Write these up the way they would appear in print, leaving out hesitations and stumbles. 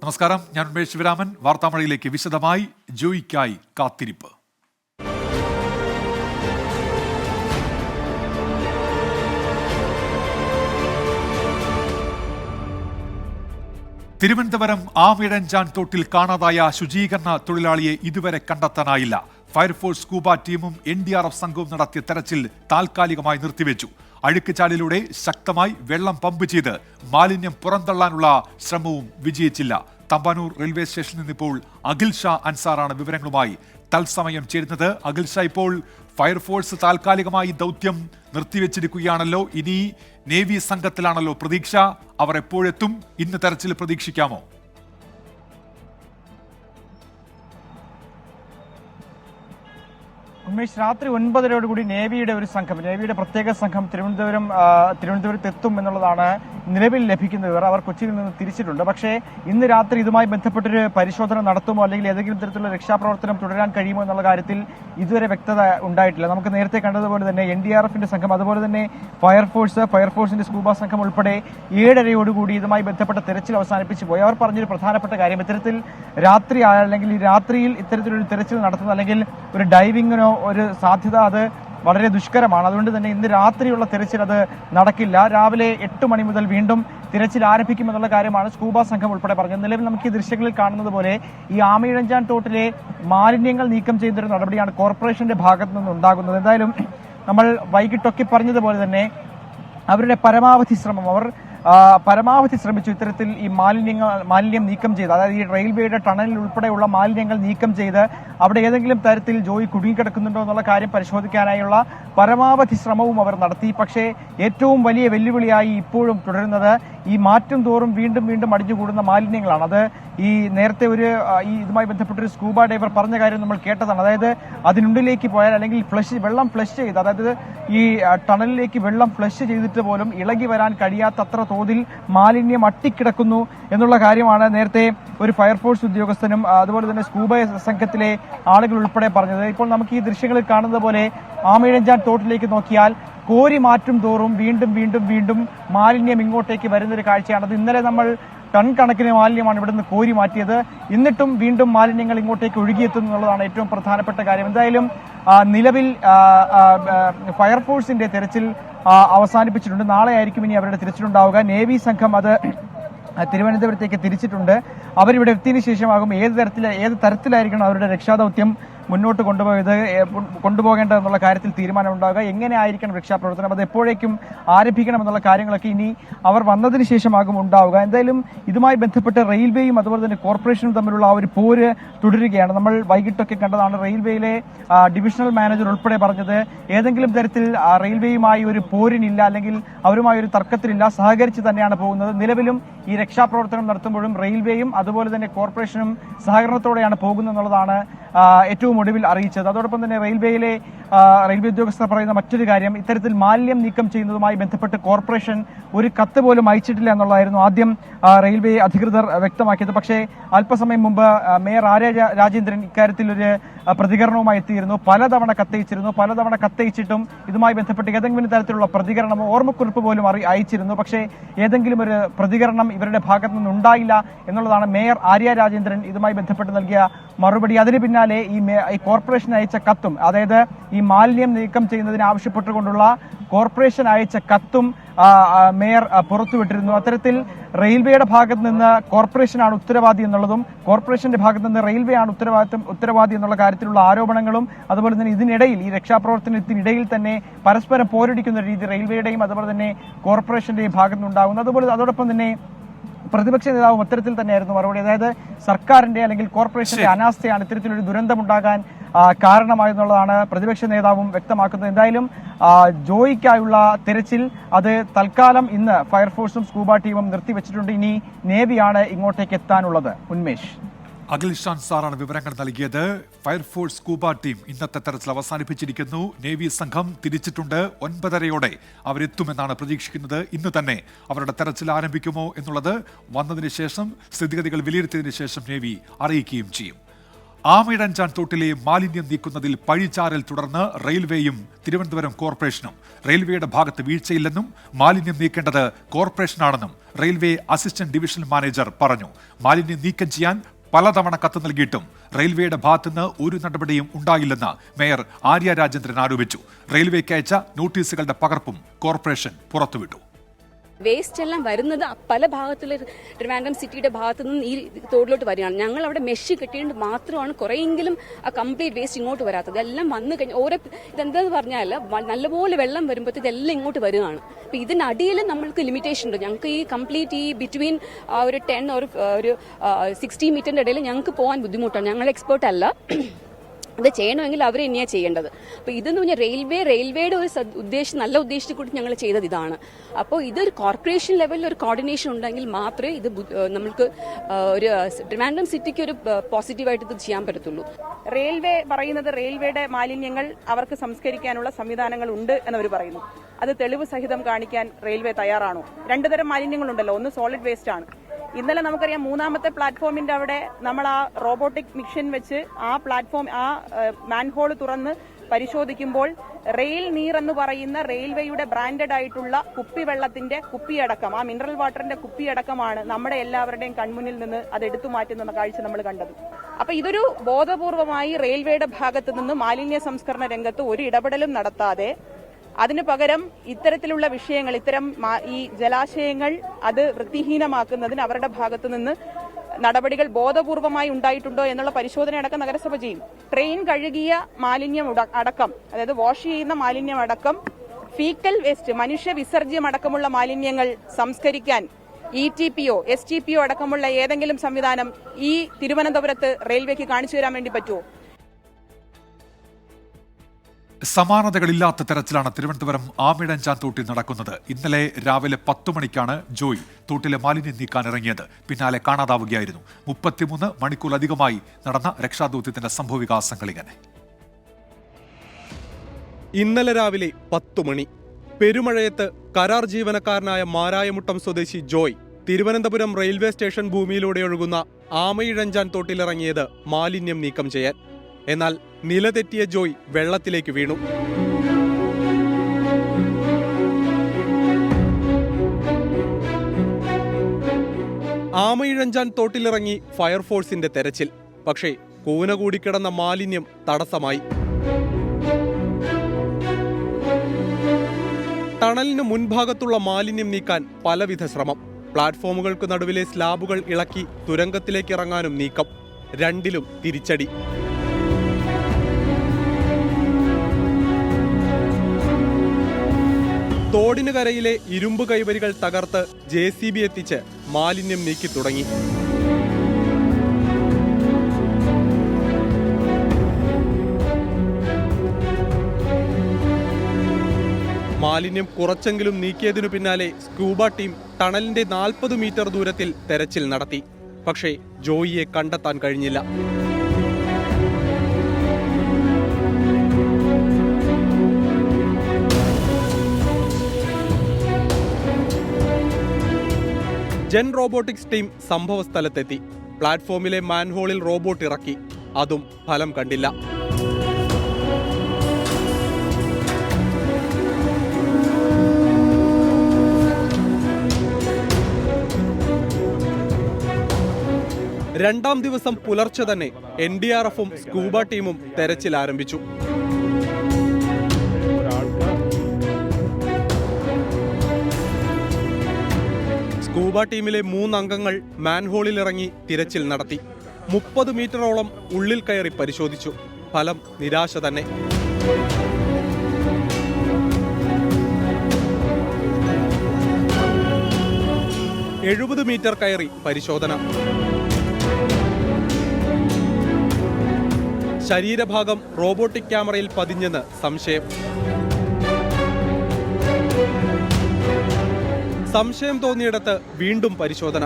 നമസ്കാരം, ഞാൻ ഉമേഷ് ശിവരാമൻ. വാർത്താമഴയിലേക്ക് വിശദമായി. ജോയിക്കായി കാത്തിരിപ്പ്. തിരുവനന്തപുരം ആമിഴഞ്ചാൻ തോട്ടിൽ കാണാതായ ശുചീകരണ തൊഴിലാളിയെ ഇതുവരെ കണ്ടെത്താനായില്ല. ഫയർഫോഴ്സ് സ്കൂബ ടീമും NDRF സംഘവും നടത്തിയ തെരച്ചിൽ താൽക്കാലികമായി നിർത്തിവെച്ചു. അഴുക്കുചാലിലൂടെ ശക്തമായി വെള്ളം പമ്പ് ചെയ്ത് മാലിന്യം പുറന്തള്ളാനുള്ള ശ്രമവും വിജയിച്ചില്ല. തമ്പാനൂർ റെയിൽവേ സ്റ്റേഷനിൽ നിന്നിപ്പോൾ അഖിൽ ഷാ അൻസാറാണ് വിവരങ്ങളുമായി തത്സമയം ചേരുന്നത്. അഖിൽ ഷാ, ഇപ്പോൾ ഫയർഫോഴ്സ് താൽക്കാലികമായി ദൗത്യം നിർത്തിവെച്ചിരിക്കുകയാണല്ലോ. ഇനി നേവി സംഘത്തിലാണല്ലോ പ്രതീക്ഷ. അവർ എപ്പോഴെത്തും? ഇന്ന് തെരച്ചിൽ പ്രതീക്ഷിക്കാമോ? ഉമേഷ്, രാത്രി 9:30 നേവിയുടെ പ്രത്യേക സംഘം തിരുവനന്തപുരത്ത് എത്തും എന്നുള്ളതാണ് നിലവിൽ ലഭിക്കുന്ന വിവരം. അവർ കൊച്ചിയിൽ നിന്ന് തിരിച്ചിട്ടുണ്ട്. പക്ഷേ ഇന്ന് രാത്രി ഇതുമായി ബന്ധപ്പെട്ടൊരു പരിശോധന നടത്തുമോ അല്ലെങ്കിൽ ഏതെങ്കിലും തരത്തിലുള്ള രക്ഷാപ്രവർത്തനം തുടരാൻ കഴിയുമോ എന്നുള്ള കാര്യത്തിൽ ഇതുവരെ വ്യക്തത ഉണ്ടായിട്ടില്ല. നമുക്ക് നേരത്തെ കണ്ടതുപോലെ തന്നെ NDRFന്റെ സംഘം, അതുപോലെ തന്നെ ഫയർഫോഴ്സിന്റെ സ്കൂബ സംഘം ഉൾപ്പെടെ 7:30 ഇതുമായി ബന്ധപ്പെട്ട തെരച്ചിൽ അവസാനിപ്പിച്ചു പോയി. അവർ പറഞ്ഞൊരു പ്രധാനപ്പെട്ട കാര്യം, ഇത്തരത്തിൽ രാത്രി അല്ലെങ്കിൽ ഈ രാത്രിയിൽ ഇത്തരത്തിലൊരു തെരച്ചിൽ നടത്തുന്നത് അല്ലെങ്കിൽ ഒരു ഡൈവിങ്ങിനോ ഒരു സാധ്യത അത് വളരെ ദുഷ്കരമാണ്. അതുകൊണ്ട് തന്നെ ഇന്ന് രാത്രിയുള്ള തെരച്ചിൽ അത് നടക്കില്ല. രാവിലെ 8 മണി മുതൽ വീണ്ടും തിരച്ചിൽ ആരംഭിക്കുമെന്നുള്ള കാര്യമാണ് സ്കൂബ സംഘം ഉൾപ്പെടെ പറഞ്ഞത്. നിലവിൽ നമുക്ക് ഈ ദൃശ്യങ്ങളിൽ കാണുന്നത് പോലെ ഈ ആമിഴഞ്ചാൻ തോട്ടിലെ മാലിന്യങ്ങൾ നീക്കം ചെയ്യുന്ന ഒരു നടപടിയാണ് കോർപ്പറേഷന്റെ ഭാഗത്തു നിന്ന് ഉണ്ടാകുന്നത്. എന്തായാലും നമ്മൾ വൈകിട്ടൊക്കെ പറഞ്ഞതുപോലെ തന്നെ അവരുടെ പരമാവധി ശ്രമിച്ചു ഇത്തരത്തിൽ ഈ മാലിന്യം നീക്കം ചെയ്ത്, അതായത് ഈ റെയിൽവേയുടെ ടണലിൽ ഉൾപ്പെടെയുള്ള മാലിന്യങ്ങൾ നീക്കം ചെയ്ത് അവിടെ ഏതെങ്കിലും തരത്തിൽ ജോയി കുടുങ്ങിക്കിടക്കുന്നുണ്ടോ എന്നുള്ള കാര്യം പരിശോധിക്കാനായുള്ള പരമാവധി ശ്രമവും അവർ നടത്തി. പക്ഷേ ഏറ്റവും വലിയ വെല്ലുവിളിയായി ഇപ്പോഴും തുടരുന്നത് ഈ മാറ്റം തോറും വീണ്ടും അടിഞ്ഞുകൂടുന്ന മാലിന്യങ്ങളാണ്. അത് ഈ നേരത്തെ ഇതുമായി ബന്ധപ്പെട്ടൊരു സ്കൂബ ഡൈവർ പറഞ്ഞ കാര്യം നമ്മൾ കേട്ടതാണ്. അതായത് അതിനുള്ളിലേക്ക് പോയാൽ അല്ലെങ്കിൽ വെള്ളം ഫ്ലഷ് ചെയ്ത്, അതായത് ഈ ടണലിലേക്ക് വെള്ളം ഫ്ലഷ് ചെയ്തിട്ട് പോലും ഇളകി വരാൻ കഴിയാത്തത്ര തോതിൽ മാലിന്യം അട്ടിക്കിടക്കുന്നു എന്നുള്ള കാര്യമാണ് നേരത്തെ ഒരു ഫയർഫോഴ്സ് ഉദ്യോഗസ്ഥനും അതുപോലെ തന്നെ സ്കൂബ സംഘത്തിലെ ആളുകൾ ഉൾപ്പെടെ പറഞ്ഞത്. ഇപ്പോൾ നമുക്ക് ഈ ദൃശ്യങ്ങളിൽ കാണുന്നത് പോലെ ആമിഴഞ്ചാൻ തോട്ടിലേക്ക് നോക്കിയാൽ കോരി മാറ്റും തോറും വീണ്ടും മാലിന്യം ഇങ്ങോട്ടേക്ക് വരുന്നൊരു കാഴ്ചയാണത്. ഇന്നലെ നമ്മൾ ടൺ കണക്കിന് മാലിന്യമാണ് ഇവിടുന്ന് കോരി മാറ്റിയത്. എന്നിട്ടും വീണ്ടും മാലിന്യങ്ങൾ ഇങ്ങോട്ടേക്ക് ഒഴുകിയെത്തുന്നു എന്നുള്ളതാണ് ഏറ്റവും പ്രധാനപ്പെട്ട കാര്യം. എന്തായാലും നിലവിൽ ഫയർഫോഴ്സിന്റെ തെരച്ചിൽ അവസാനിപ്പിച്ചിട്ടുണ്ട്. നാളെ ആയിരിക്കും ഇനി അവരുടെ തിരച്ചിലുണ്ടാവുക. നേവി സംഘം അത് തിരുവനന്തപുരത്തേക്ക് തിരിച്ചിട്ടുണ്ട്. അവരിവിടെ എത്തിയതിനു ശേഷമാകും ഏത് തരത്തിലായിരിക്കണം അവരുടെ രക്ഷാദൌത്യം മുന്നോട്ട് കൊണ്ടുപോകേണ്ടതെന്നുള്ള കാര്യത്തിൽ തീരുമാനമുണ്ടാകുക. എങ്ങനെ ആയിരിക്കണം രക്ഷാപ്രവർത്തനം, അത് എപ്പോഴേക്കും ആരംഭിക്കണമെന്നുള്ള കാര്യങ്ങളൊക്കെ ഇനി അവർ വന്നതിന് ശേഷമാകും ഉണ്ടാവുക. എന്തായാലും ഇതുമായി ബന്ധപ്പെട്ട് റെയിൽവേയും അതുപോലെ തന്നെ കോർപ്പറേഷനും തമ്മിലുള്ള ആ ഒരു പോര് തുടരുകയാണ്. നമ്മൾ വൈകിട്ടൊക്കെ കണ്ടതാണ്. റെയിൽവേയിലെ ഡിവിഷണൽ മാനേജർ ഉൾപ്പെടെ പറഞ്ഞത് ഏതെങ്കിലും തരത്തിൽ റെയിൽവേയുമായി ഒരു പോരിനില്ല, അല്ലെങ്കിൽ അവരുമായി ഒരു തർക്കത്തിലില്ല, സഹകരിച്ച് തന്നെയാണ് പോകുന്നത്. നിലവിലും ഈ രക്ഷാപ്രവർത്തനം നടത്തുമ്പോഴും റെയിൽവേയും അതുപോലെ തന്നെ കോർപ്പറേഷനും സഹകരണത്തോടെയാണ് പോകുന്നതെന്നുള്ളതാണ് ഏറ്റവും ഒടുവിൽ അറിയിച്ചത്. അതോടൊപ്പം തന്നെ റെയിൽവേ ഉദ്യോഗസ്ഥർ പറയുന്ന മറ്റൊരു കാര്യം, ഇത്തരത്തിൽ മാലിന്യം നീക്കം ചെയ്യുന്നതുമായി ബന്ധപ്പെട്ട് കോർപ്പറേഷൻ ഒരു കത്ത് പോലും അയച്ചിട്ടില്ല എന്നുള്ളതായിരുന്നു ആദ്യം റെയിൽവേ അധികൃതർ വ്യക്തമാക്കിയത്. പക്ഷേ അല്പസമയം മുമ്പ് മേയർ ആര്യ രാജേന്ദ്രൻ ഇക്കാര്യത്തിൽ ഒരു പ്രതികരണവുമായി എത്തിയിരുന്നു. പലതവണ കത്തയച്ചിട്ടും ഇതുമായി ബന്ധപ്പെട്ട് ഏതെങ്കിലും തരത്തിലുള്ള പ്രതികരണമോ ഓർമ്മക്കുറിപ്പ് പോലും അയച്ചിരുന്നു. പക്ഷേ ഏതെങ്കിലും ഒരു പ്രതികരണം ഇവരുടെ ഭാഗത്തു നിന്നുണ്ടായില്ല എന്നുള്ളതാണ് മേയർ ആര്യ രാജേന്ദ്രൻ ഇതുമായി ബന്ധപ്പെട്ട് നൽകിയ മറുപടി. അതിന് പിന്നാലെ ഈ കോർപ്പറേഷൻ അയച്ച കത്തും, അതായത് ഈ മാലിന്യം നീക്കം ചെയ്യുന്നതിന് ആവശ്യപ്പെട്ടുകൊണ്ടുള്ള കോർപ്പറേഷൻ അയച്ച കത്തും മേയർ പുറത്തുവിട്ടിരുന്നു. അത്തരത്തിൽ റെയിൽവേയുടെ ഭാഗത്ത് നിന്ന് കോർപ്പറേഷനാണ് ഉത്തരവാദി എന്നുള്ളതും കോർപ്പറേഷന്റെ ഭാഗത്ത് നിന്ന് റെയിൽവേ ആണ് ഉത്തരവാദി എന്നുള്ള കാര്യത്തിലുള്ള ആരോപണങ്ങളും, അതുപോലെ തന്നെ ഇതിനിടയിൽ ഈ രക്ഷാപ്രവർത്തനത്തിനിടയിൽ തന്നെ പരസ്പരം പോരടിക്കുന്ന രീതി റെയിൽവേയുടെയും അതുപോലെ തന്നെ കോർപ്പറേഷന്റെയും ഭാഗത്ത് നിന്നുണ്ടാകുന്നു. അതോടൊപ്പം തന്നെ പ്രതിപക്ഷ നേതാവും അത്തരത്തിൽ തന്നെയായിരുന്നു മറുപടി. അതായത് സർക്കാരിന്റെ അല്ലെങ്കിൽ കോർപ്പറേഷന്റെ അനാസ്ഥയാണ് ഇത്തരത്തിലൊരു ദുരന്തമുണ്ടാകാൻ കാരണമായെന്നുള്ളതാണ് പ്രതിപക്ഷ നേതാവും വ്യക്തമാക്കുന്നത്. എന്തായാലും ജോയിക്കായുള്ള തെരച്ചിൽ അത് തൽക്കാലം ഇന്ന് ഫയർഫോഴ്സും സ്കൂബ ടീമും നിർത്തിവെച്ചിട്ടുണ്ട്. ഇനി നേവിയാണ് ഇങ്ങോട്ടേക്ക് എത്താനുള്ളത്. ഉന്മേഷ്. അഖിൽ ഷാൻ സാറാണ് വിവരങ്ങൾ നൽകിയത്. ഫയർഫോഴ്സ് സ്കൂബ ടീം ഇന്നത്തെ തെരച്ചിൽ അവസാനിപ്പിച്ചിരിക്കുന്നു. നേവി സംഘം തിരിച്ചിട്ടുണ്ട്. 9:30 അവരെത്തുമെന്നാണ് പ്രതീക്ഷിക്കുന്നത്. ഇന്ന് തന്നെ അവരുടെ തെരച്ചിൽ ആരംഭിക്കുമോ എന്നുള്ളത് വന്നതിന് ശേഷം, സ്ഥിതിഗതികൾ വിലയിരുത്തിയതിനു ശേഷം നേവി അറിയിക്കുകയും ചെയ്യും. ആമയിഴഞ്ചാൻ തോട്ടിലെ മാലിന്യം നീക്കുന്നതിൽ പഴിചാരൽ തുടർന്ന് റെയിൽവേയും തിരുവനന്തപുരം കോർപ്പറേഷനും റെയിൽവേയുടെ ഭാഗത്ത് വീഴ്ചയില്ലെന്നും മാലിന്യം നീക്കേണ്ടത് കോർപ്പറേഷനാണെന്നും റെയിൽവേ അസിസ്റ്റന്റ് ഡിവിഷണൽ മാനേജർ പറഞ്ഞു. മാലിന്യം നീക്കം ചെയ്യാൻ പലതവണ കത്ത് നൽകിയിട്ടും റെയിൽവേയുടെ ഭാഗത്തുനിന്ന് ഒരു നടപടിയും ഉണ്ടായില്ലെന്ന് മേയർ ആര്യ രാജേന്ദ്രൻ ആരോപിച്ചു. റെയിൽവേക്ക് അയച്ച നോട്ടീസുകളുടെ പകർപ്പും കോർപ്പറേഷൻ പുറത്തുവിട്ടു. വേസ്റ്റ് എല്ലാം വരുന്നത് പല ഭാഗത്തുള്ള ട്രിവാൻഡ്രം സിറ്റിയുടെ ഭാഗത്തു നിന്ന് ഈ തോടിലോട്ട് വരികയാണ്. ഞങ്ങൾ അവിടെ മെഷ് കെട്ടിയിട്ട് മാത്രമാണ് കുറെയെങ്കിലും ആ കംപ്ലീറ്റ് വേസ്റ്റ് ഇങ്ങോട്ട് വരാത്തത്. എല്ലാം വന്നു കഴിഞ്ഞാൽ ഓരോ ഇതെന്താന്ന് പറഞ്ഞാൽ നല്ലപോലെ വെള്ളം വരുമ്പോഴത്തേക്ക് ഇതെല്ലാം ഇങ്ങോട്ട് വരികയാണ്. അപ്പം ഇതിനടിയിൽ നമ്മൾക്ക് ലിമിറ്റേഷൻ ഉണ്ട്. ഞങ്ങൾക്ക് ഈ കംപ്ലീറ്റ് ഈ ബിറ്റ്വീൻ ഒരു 10 ഒരു 60 മീറ്ററിന്റെ ഇടയിൽ ഞങ്ങൾക്ക് പോകാൻ ബുദ്ധിമുട്ടാണ്. ഞങ്ങൾ എക്സ്പേർട്ട് അല്ല. അത് ചെയ്യണമെങ്കിൽ അവർ തന്നെയാണ് ചെയ്യേണ്ടത്. അപ്പോൾ ഇതെന്ന് പറഞ്ഞാൽ റെയിൽവേയുടെ ഒരു നല്ല ഉദ്ദേശത്തിൽ കൂടി ഞങ്ങൾ ചെയ്തത് ഇതാണ്. അപ്പോൾ ഇതൊരു കോർപ്പറേഷൻ ലെവലിൽ ഒരു കോർഡിനേഷൻ ഉണ്ടെങ്കിൽ മാത്രമേ ഇത് നമുക്ക് ഒരു ട്രിവാൻഡ്രം സിറ്റിക്ക് ഒരു പോസിറ്റീവായിട്ട് ഇത് ചെയ്യാൻ പറ്റത്തുള്ളൂ. റെയിൽവേ പറയുന്നത് റെയിൽവേയുടെ മാലിന്യങ്ങൾ അവർക്ക് സംസ്കരിക്കാനുള്ള സംവിധാനങ്ങൾ ഉണ്ട് എന്നവർ പറയുന്നു. അത് തെളിവ് സഹിതം കാണിക്കാൻ റെയിൽവേ തയ്യാറാണോ? 2 തരം മാലിന്യങ്ങളുണ്ടല്ലോ, ഒന്ന് സോളിഡ് വേസ്റ്റ് ആണ്. ഇന്നലെ നമുക്കറിയാം 3ാമത്തെ പ്ലാറ്റ്ഫോമിന്റെ അവിടെ നമ്മൾ ആ റോബോട്ടിക് മിഷൻ വെച്ച് ആ പ്ലാറ്റ്ഫോം ആ മാൻഹോൾ തുറന്ന് പരിശോധിക്കുമ്പോൾ റെയിൽ നീർ എന്ന് പറയുന്ന റെയിൽവേയുടെ ബ്രാൻഡഡ് ആയിട്ടുള്ള കുപ്പിവെള്ളത്തിന്റെ കുപ്പിയടക്കം, ആ മിനറൽ വാട്ടറിന്റെ കുപ്പിയടക്കമാണ് നമ്മുടെ എല്ലാവരുടെയും കൺമുന്നിൽ നിന്ന് അത് എടുത്തു മാറ്റുന്ന കാഴ്ച നമ്മൾ കണ്ടത്. അപ്പൊ ഇതൊരു ബോധപൂർവമായി റെയിൽവേയുടെ ഭാഗത്ത് നിന്ന് മാലിന്യ സംസ്കരണ രംഗത്ത് ഒരു ഇടപെടലും നടത്താതെ അതിനു പകരം ഇത്തരത്തിലുള്ള വിഷയങ്ങൾ, ഇത്തരം ഈ ജലാശയങ്ങൾ അത് വൃത്തിഹീനമാക്കുന്നതിന് അവരുടെ ഭാഗത്തു നിന്ന് നടപടികൾ ബോധപൂർവമായി ഉണ്ടായിട്ടുണ്ടോ എന്നുള്ള പരിശോധന അടക്കം നഗരസഭ ചെയ്യും. ട്രെയിൻ കഴുകിയ മാലിന്യം അടക്കം, അതായത് വാഷ് ചെയ്യുന്ന മാലിന്യം അടക്കം, ഫീക്കൽ വേസ്റ്റ് മനുഷ്യ വിസർജ്യം അടക്കമുള്ള മാലിന്യങ്ങൾ സംസ്കരിക്കാൻ ETPO, STPO അടക്കമുള്ള ഏതെങ്കിലും സംവിധാനം ഈ തിരുവനന്തപുരത്ത് റെയിൽവേക്ക് കാണിച്ചു തരാൻ വേണ്ടി പറ്റുമോ? സമാനതകളില്ലാത്ത തരത്തിലാണ് തിരുവനന്തപുരം ആമയിഴഞ്ചാൻ തോട്ടിൽ നടക്കുന്നത്. ഇന്നലെ രാവിലെ 10 മണിക്കാണ് ജോയ് തോട്ടിലെ മാലിന്യം നീക്കാൻ ഇറങ്ങിയത്. പിന്നാലെ കാണാതാവുകയായിരുന്നു. 33 മണിക്കൂറിലധികമായി നടന്ന രക്ഷാദൌത്യത്തിന്റെ സംഭവവികാസങ്ങൾ ഇങ്ങനെ. ഇന്നലെ രാവിലെ 10 മണി, പെരുമഴയത്ത് കരാർ ജീവനക്കാരനായ മാരായമുട്ടം സ്വദേശി ജോയ് തിരുവനന്തപുരം റെയിൽവേ സ്റ്റേഷൻ ഭൂമിയിലൂടെ ഒഴുകുന്ന ആമയിഴഞ്ചാൻ തോട്ടിലിറങ്ങിയത് മാലിന്യം നീക്കം ചെയ്യാൻ. എന്നാൽ നിലതെറ്റിയ ജോയ് വെള്ളത്തിലേക്ക് വീണു. ആമയിഴഞ്ചാൻ തോട്ടിലിറങ്ങി ഫയർഫോഴ്സിന്റെ തെരച്ചിൽ. പക്ഷേ കൂന കൂടിക്കിടന്ന മാലിന്യം തടസ്സമായി. ടണലിന് മുൻഭാഗത്തുള്ള മാലിന്യം നീക്കാൻ പലവിധ ശ്രമം. പ്ലാറ്റ്ഫോമുകൾക്ക് നടുവിലെ സ്ലാബുകൾ ഇളക്കി തുരങ്കത്തിലേക്ക് ഇറങ്ങാനും നീക്കം. രണ്ടിലും തിരിച്ചടി. തോടിന് കരയിലെ ഇരുമ്പ് കൈവരികൾ തകർത്ത് JCB എത്തിച്ച് മാലിന്യം നീക്കി തുടങ്ങി. മാലിന്യം കുറച്ചെങ്കിലും നീക്കിയതിനു പിന്നാലെ സ്കൂബ ടീം ടണലിന്റെ 40 മീറ്റർ ദൂരത്തിൽ തെരച്ചിൽ നടത്തി. പക്ഷേ ജോയിയെ കണ്ടെത്താൻ കഴിഞ്ഞില്ല. ജെൻ റോബോട്ടിക്സ് ടീം സംഭവസ്ഥലത്തെത്തി. പ്ലാറ്റ്ഫോമിലെ മാൻഹോളിൽ റോബോട്ട് ഇറക്കി. അതും ഫലം കണ്ടില്ല. രണ്ടാം ദിവസം പുലർച്ചെ തന്നെ NDRFും സ്കൂബ ടീമും തെരച്ചിൽ ആരംഭിച്ചു. സ്കൂബ ടീമിലെ 3 അംഗങ്ങൾ മാൻഹോളിൽ ഇറങ്ങി തിരച്ചിൽ നടത്തി. 30 മീറ്ററോളം ഉള്ളിൽ കയറി പരിശോധിച്ചു. ഫലം നിരാശ തന്നെ. $70 മീറ്റർ കയറി പരിശോധന. ശരീരഭാഗം റോബോട്ടിക് ക്യാമറയിൽ പതിഞ്ഞെന്ന് സംശയം. സംശയം തോന്നിയിടത്ത് വീണ്ടും പരിശോധന.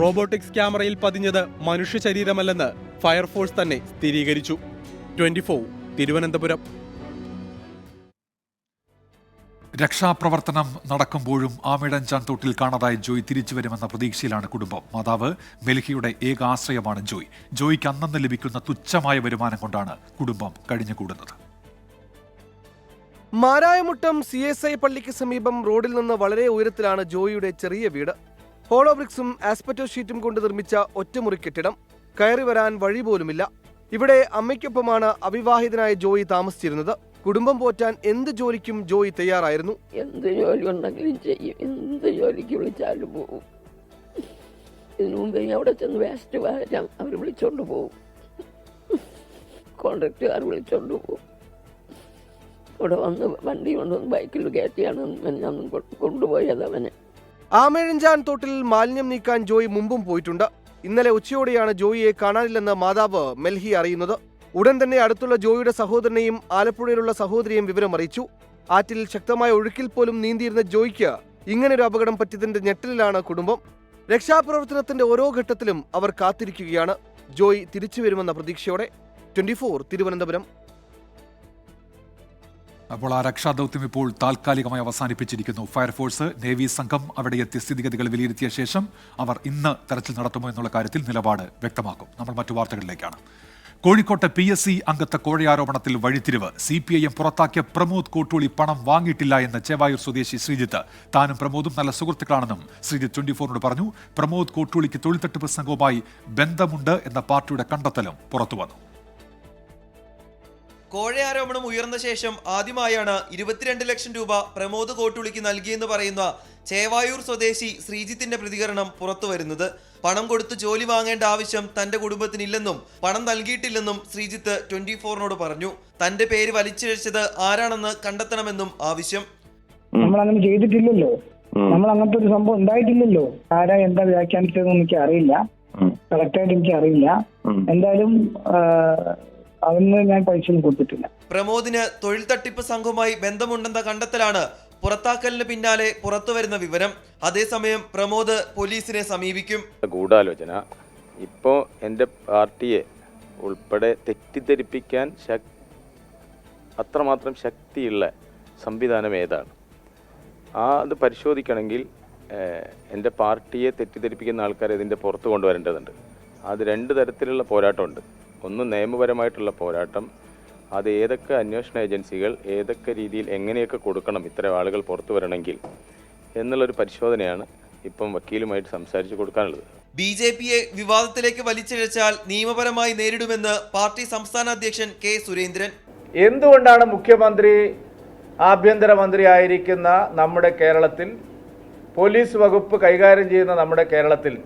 റോബോട്ടിക്സ് ക്യാമറയിൽ പതിഞ്ഞത് മനുഷ്യ ശരീരമല്ലെന്ന് ഫയർഫോഴ്സ് തന്നെ സ്ഥിരീകരിച്ചു. 24 തിരുവനന്തപുരം. രക്ഷാപ്രവർത്തനം നടക്കുമ്പോഴും ആമയിഴഞ്ചാൻ തോട്ടിൽ കാണാതായ ജോയ് തിരിച്ചുവരുമെന്ന പ്രതീക്ഷയിലാണ് കുടുംബം. മാതാവ് മെൽഹിയുടെ ഏക ആശ്രയമാണ് ജോയ്. ജോയ്ക്ക് അന്നന്ന് ലഭിക്കുന്ന തുച്ഛമായ വരുമാനം കൊണ്ടാണ് കുടുംബം കഴിഞ്ഞുകൂടുന്നത്. മാരായമുട്ടം CSI പള്ളിക്ക് സമീപം റോഡിൽ നിന്ന് വളരെ ഉയരത്തിലാണ് ജോയിയുടെ ചെറിയ വീട്. ഹോളോ ബ്രിക്സും ആസ്പെറ്റോ ഷീറ്റും കൊണ്ട് നിർമ്മിച്ച ഒറ്റമുറി കെട്ടിടം. കയറി വരാൻ വഴി പോലുമില്ല. ഇവിടെ അമ്മയ്ക്കൊപ്പമാണ് അവിവാഹിതനായ ജോയി താമസിച്ചിരുന്നത്. കുടുംബം പോറ്റാൻ എന്ത് ജോലിക്കും ജോയി തയ്യാറായിരുന്നു. എന്ത് ജോലി ഉണ്ടെങ്കിലും ചെയ്യും, എന്ത് ജോലിക്ക് വിളിച്ചാലും പോകും. ഇതിനു മുമ്പ് അവിടെ ചെന്ന് വേസ്റ്റ് വരാൻ അവർ വിളിച്ചോണ്ട് പോകും, കോൺട്രാക്റ്റുകാർ വിളിച്ചോണ്ട് പോകും. ഇവിടെ വന്ന് വണ്ടി കൊണ്ടുവന്ന് ബൈക്കിൽ കയറ്റിയാണ് ഞാൻ കൊണ്ടുപോയത് അവനെ. ആമയിഴഞ്ചാൻ തോട്ടിൽ മാലിന്യം നീക്കാൻ ജോയി മുമ്പും പോയിട്ടുണ്ട്. ഇന്നലെ ഉച്ചയോടെയാണ് ജോയിയെ കാണാനില്ലെന്ന് മാതാവ് മെൽഹി അറിയുന്നത്. ഉടൻ തന്നെ അടുത്തുള്ള ജോയിയുടെ സഹോദരനെയും ആലപ്പുഴയിലുള്ള സഹോദരിയെയും വിവരം അറിയിച്ചു. ആറ്റിൽ ശക്തമായ ഒഴുക്കിൽ പോലും നീന്തിയിരുന്ന ജോയിക്ക് ഇങ്ങനൊരു അപകടം പറ്റിയതിന്റെ ഞെട്ടലിലാണ് കുടുംബം. രക്ഷാപ്രവർത്തനത്തിന്റെ ഓരോ ഘട്ടത്തിലും അവർ കാത്തിരിക്കുകയാണ്. ജോയ് തിരിച്ചു വരുമെന്ന പ്രതീക്ഷയോടെ. 24 തിരുവനന്തപുരം. അപ്പോൾ ആ രക്ഷാദൌത്യം ഇപ്പോൾ താൽക്കാലികമായി അവസാനിപ്പിച്ചിരിക്കുന്നു. ഫയർഫോഴ്സ്, നേവി സംഘം അവിടെ എത്തിയ സ്ഥിതിഗതികൾ വിലയിരുത്തിയ ശേഷം അവർ ഇന്ന് തെരച്ചിൽ നടത്തുമോ എന്നുള്ള കാര്യത്തിൽ നിലപാട് വ്യക്തമാക്കും. നമ്മൾ മറ്റു വാർത്തകളിലേക്കാണ്. കോഴിക്കോട്ടെ PSC അംഗത്തെ കോഴയാരോപണത്തിൽ വഴിത്തിരിവ്. CPIM പുറത്താക്കിയ പ്രമോദ് കോട്ടൂളി പണം വാങ്ങിയിട്ടില്ല എന്ന് ചേവായൂർ സ്വദേശി ശ്രീജിത്ത്. താനും പ്രമോദും നല്ല സുഹൃത്തുക്കളാണെന്നും ശ്രീജിത്ത് 24നോട് പറഞ്ഞു. പ്രമോദ് കോട്ടൂളിക്ക് തൊഴിൽ തട്ടിപ്പ് സംഘവുമായി ബന്ധമുണ്ട് എന്ന പാർട്ടിയുടെ കണ്ടെത്തലും പുറത്തുവന്നു. കോഴയാരോപണം ഉയർന്ന ശേഷം ആദ്യമായാണ് 22 ലക്ഷം രൂപ പ്രമോദ് കോട്ടൂളിക്ക് നൽകിയെന്ന് പറയുന്ന ചേവായൂർ സ്വദേശി ശ്രീജിത്തിന്റെ പ്രതികരണം പുറത്തുവരുന്നത്. പണം കൊടുത്ത് ജോലി വാങ്ങേണ്ട ആവശ്യം തന്റെ കുടുംബത്തിനില്ലെന്നും പണം നൽകിയിട്ടില്ലെന്നും ശ്രീജിത്ത് 24നോട് പറഞ്ഞു. തന്റെ പേര് വലിച്ചിഴച്ചത് ആരാണെന്ന് കണ്ടെത്തണമെന്നും ആവശ്യം. നമ്മളങ്ങനെ ചെയ്തിട്ടില്ലല്ലോ, നമ്മൾ അങ്ങനത്തെ ഒരു സംഭവം ഉണ്ടായിട്ടില്ലല്ലോ. ആരാ എന്താ വ്യാഖ്യാനിച്ചതെന്ന് എനിക്ക് അറിയില്ല, കറക്റ്റായിട്ട് എനിക്ക് അറിയില്ല. എന്തായാലും അവന് ഞാൻ പൈസ കൊടുത്തിട്ടില്ല. പ്രമോദിന് തൊഴിൽ തട്ടിപ്പ് സംഘവുമായി ബന്ധമുണ്ടെന്ന കണ്ടെത്തലാണ് പുറത്താക്കലിന് പിന്നാലെ പുറത്തുവരുന്ന വിവരം. അതേസമയം പ്രമോദ് പോലീസിനെ സമീപിക്കും. ഗൂഢാലോചന ഇപ്പോൾ എൻ്റെ പാർട്ടിയെ ഉൾപ്പെടെ തെറ്റിദ്ധരിപ്പിക്കാൻ അത്രമാത്രം ശക്തിയുള്ള സംവിധാനം ഏതാണ്? അത് പരിശോധിക്കണമെങ്കിൽ എൻ്റെ പാർട്ടിയെ തെറ്റിദ്ധരിപ്പിക്കുന്ന ആൾക്കാരെ ഇതിൻ്റെ പുറത്ത് കൊണ്ടുവരേണ്ടതുണ്ട്. അത് രണ്ട് തരത്തിലുള്ള പോരാട്ടമുണ്ട്. ഒന്ന് നിയമപരമായിട്ടുള്ള പോരാട്ടം, അത് ഏതൊക്കെ അന്വേഷണ ഏജൻസികൾ ഏതൊക്കെ രീതിയിൽ എങ്ങനെയൊക്കെ കൊടുക്കണം ഇത്തരം ആളുകൾ പുറത്തു വരണമെങ്കിൽ എന്നുള്ളൊരു പരിശോധനയാണ് ഇപ്പം വക്കീലുമായിട്ട് സംസാരിച്ച് കൊടുക്കാനുള്ളത്. BJPയെ വിവാദത്തിലേക്ക് വലിച്ചിഴച്ചാൽ നിയമപരമായി നേരിടുമെന്ന് പാർട്ടി സംസ്ഥാന അധ്യക്ഷൻ K. സുരേന്ദ്രൻ. എന്തുകൊണ്ടാണ് മുഖ്യമന്ത്രി ആഭ്യന്തരമന്ത്രി ആയിരിക്കുന്ന നമ്മുടെ കേരളത്തിൽ, പോലീസ് വകുപ്പ് കൈകാര്യം ചെയ്യുന്ന നമ്മുടെ കേരളത്തിൽ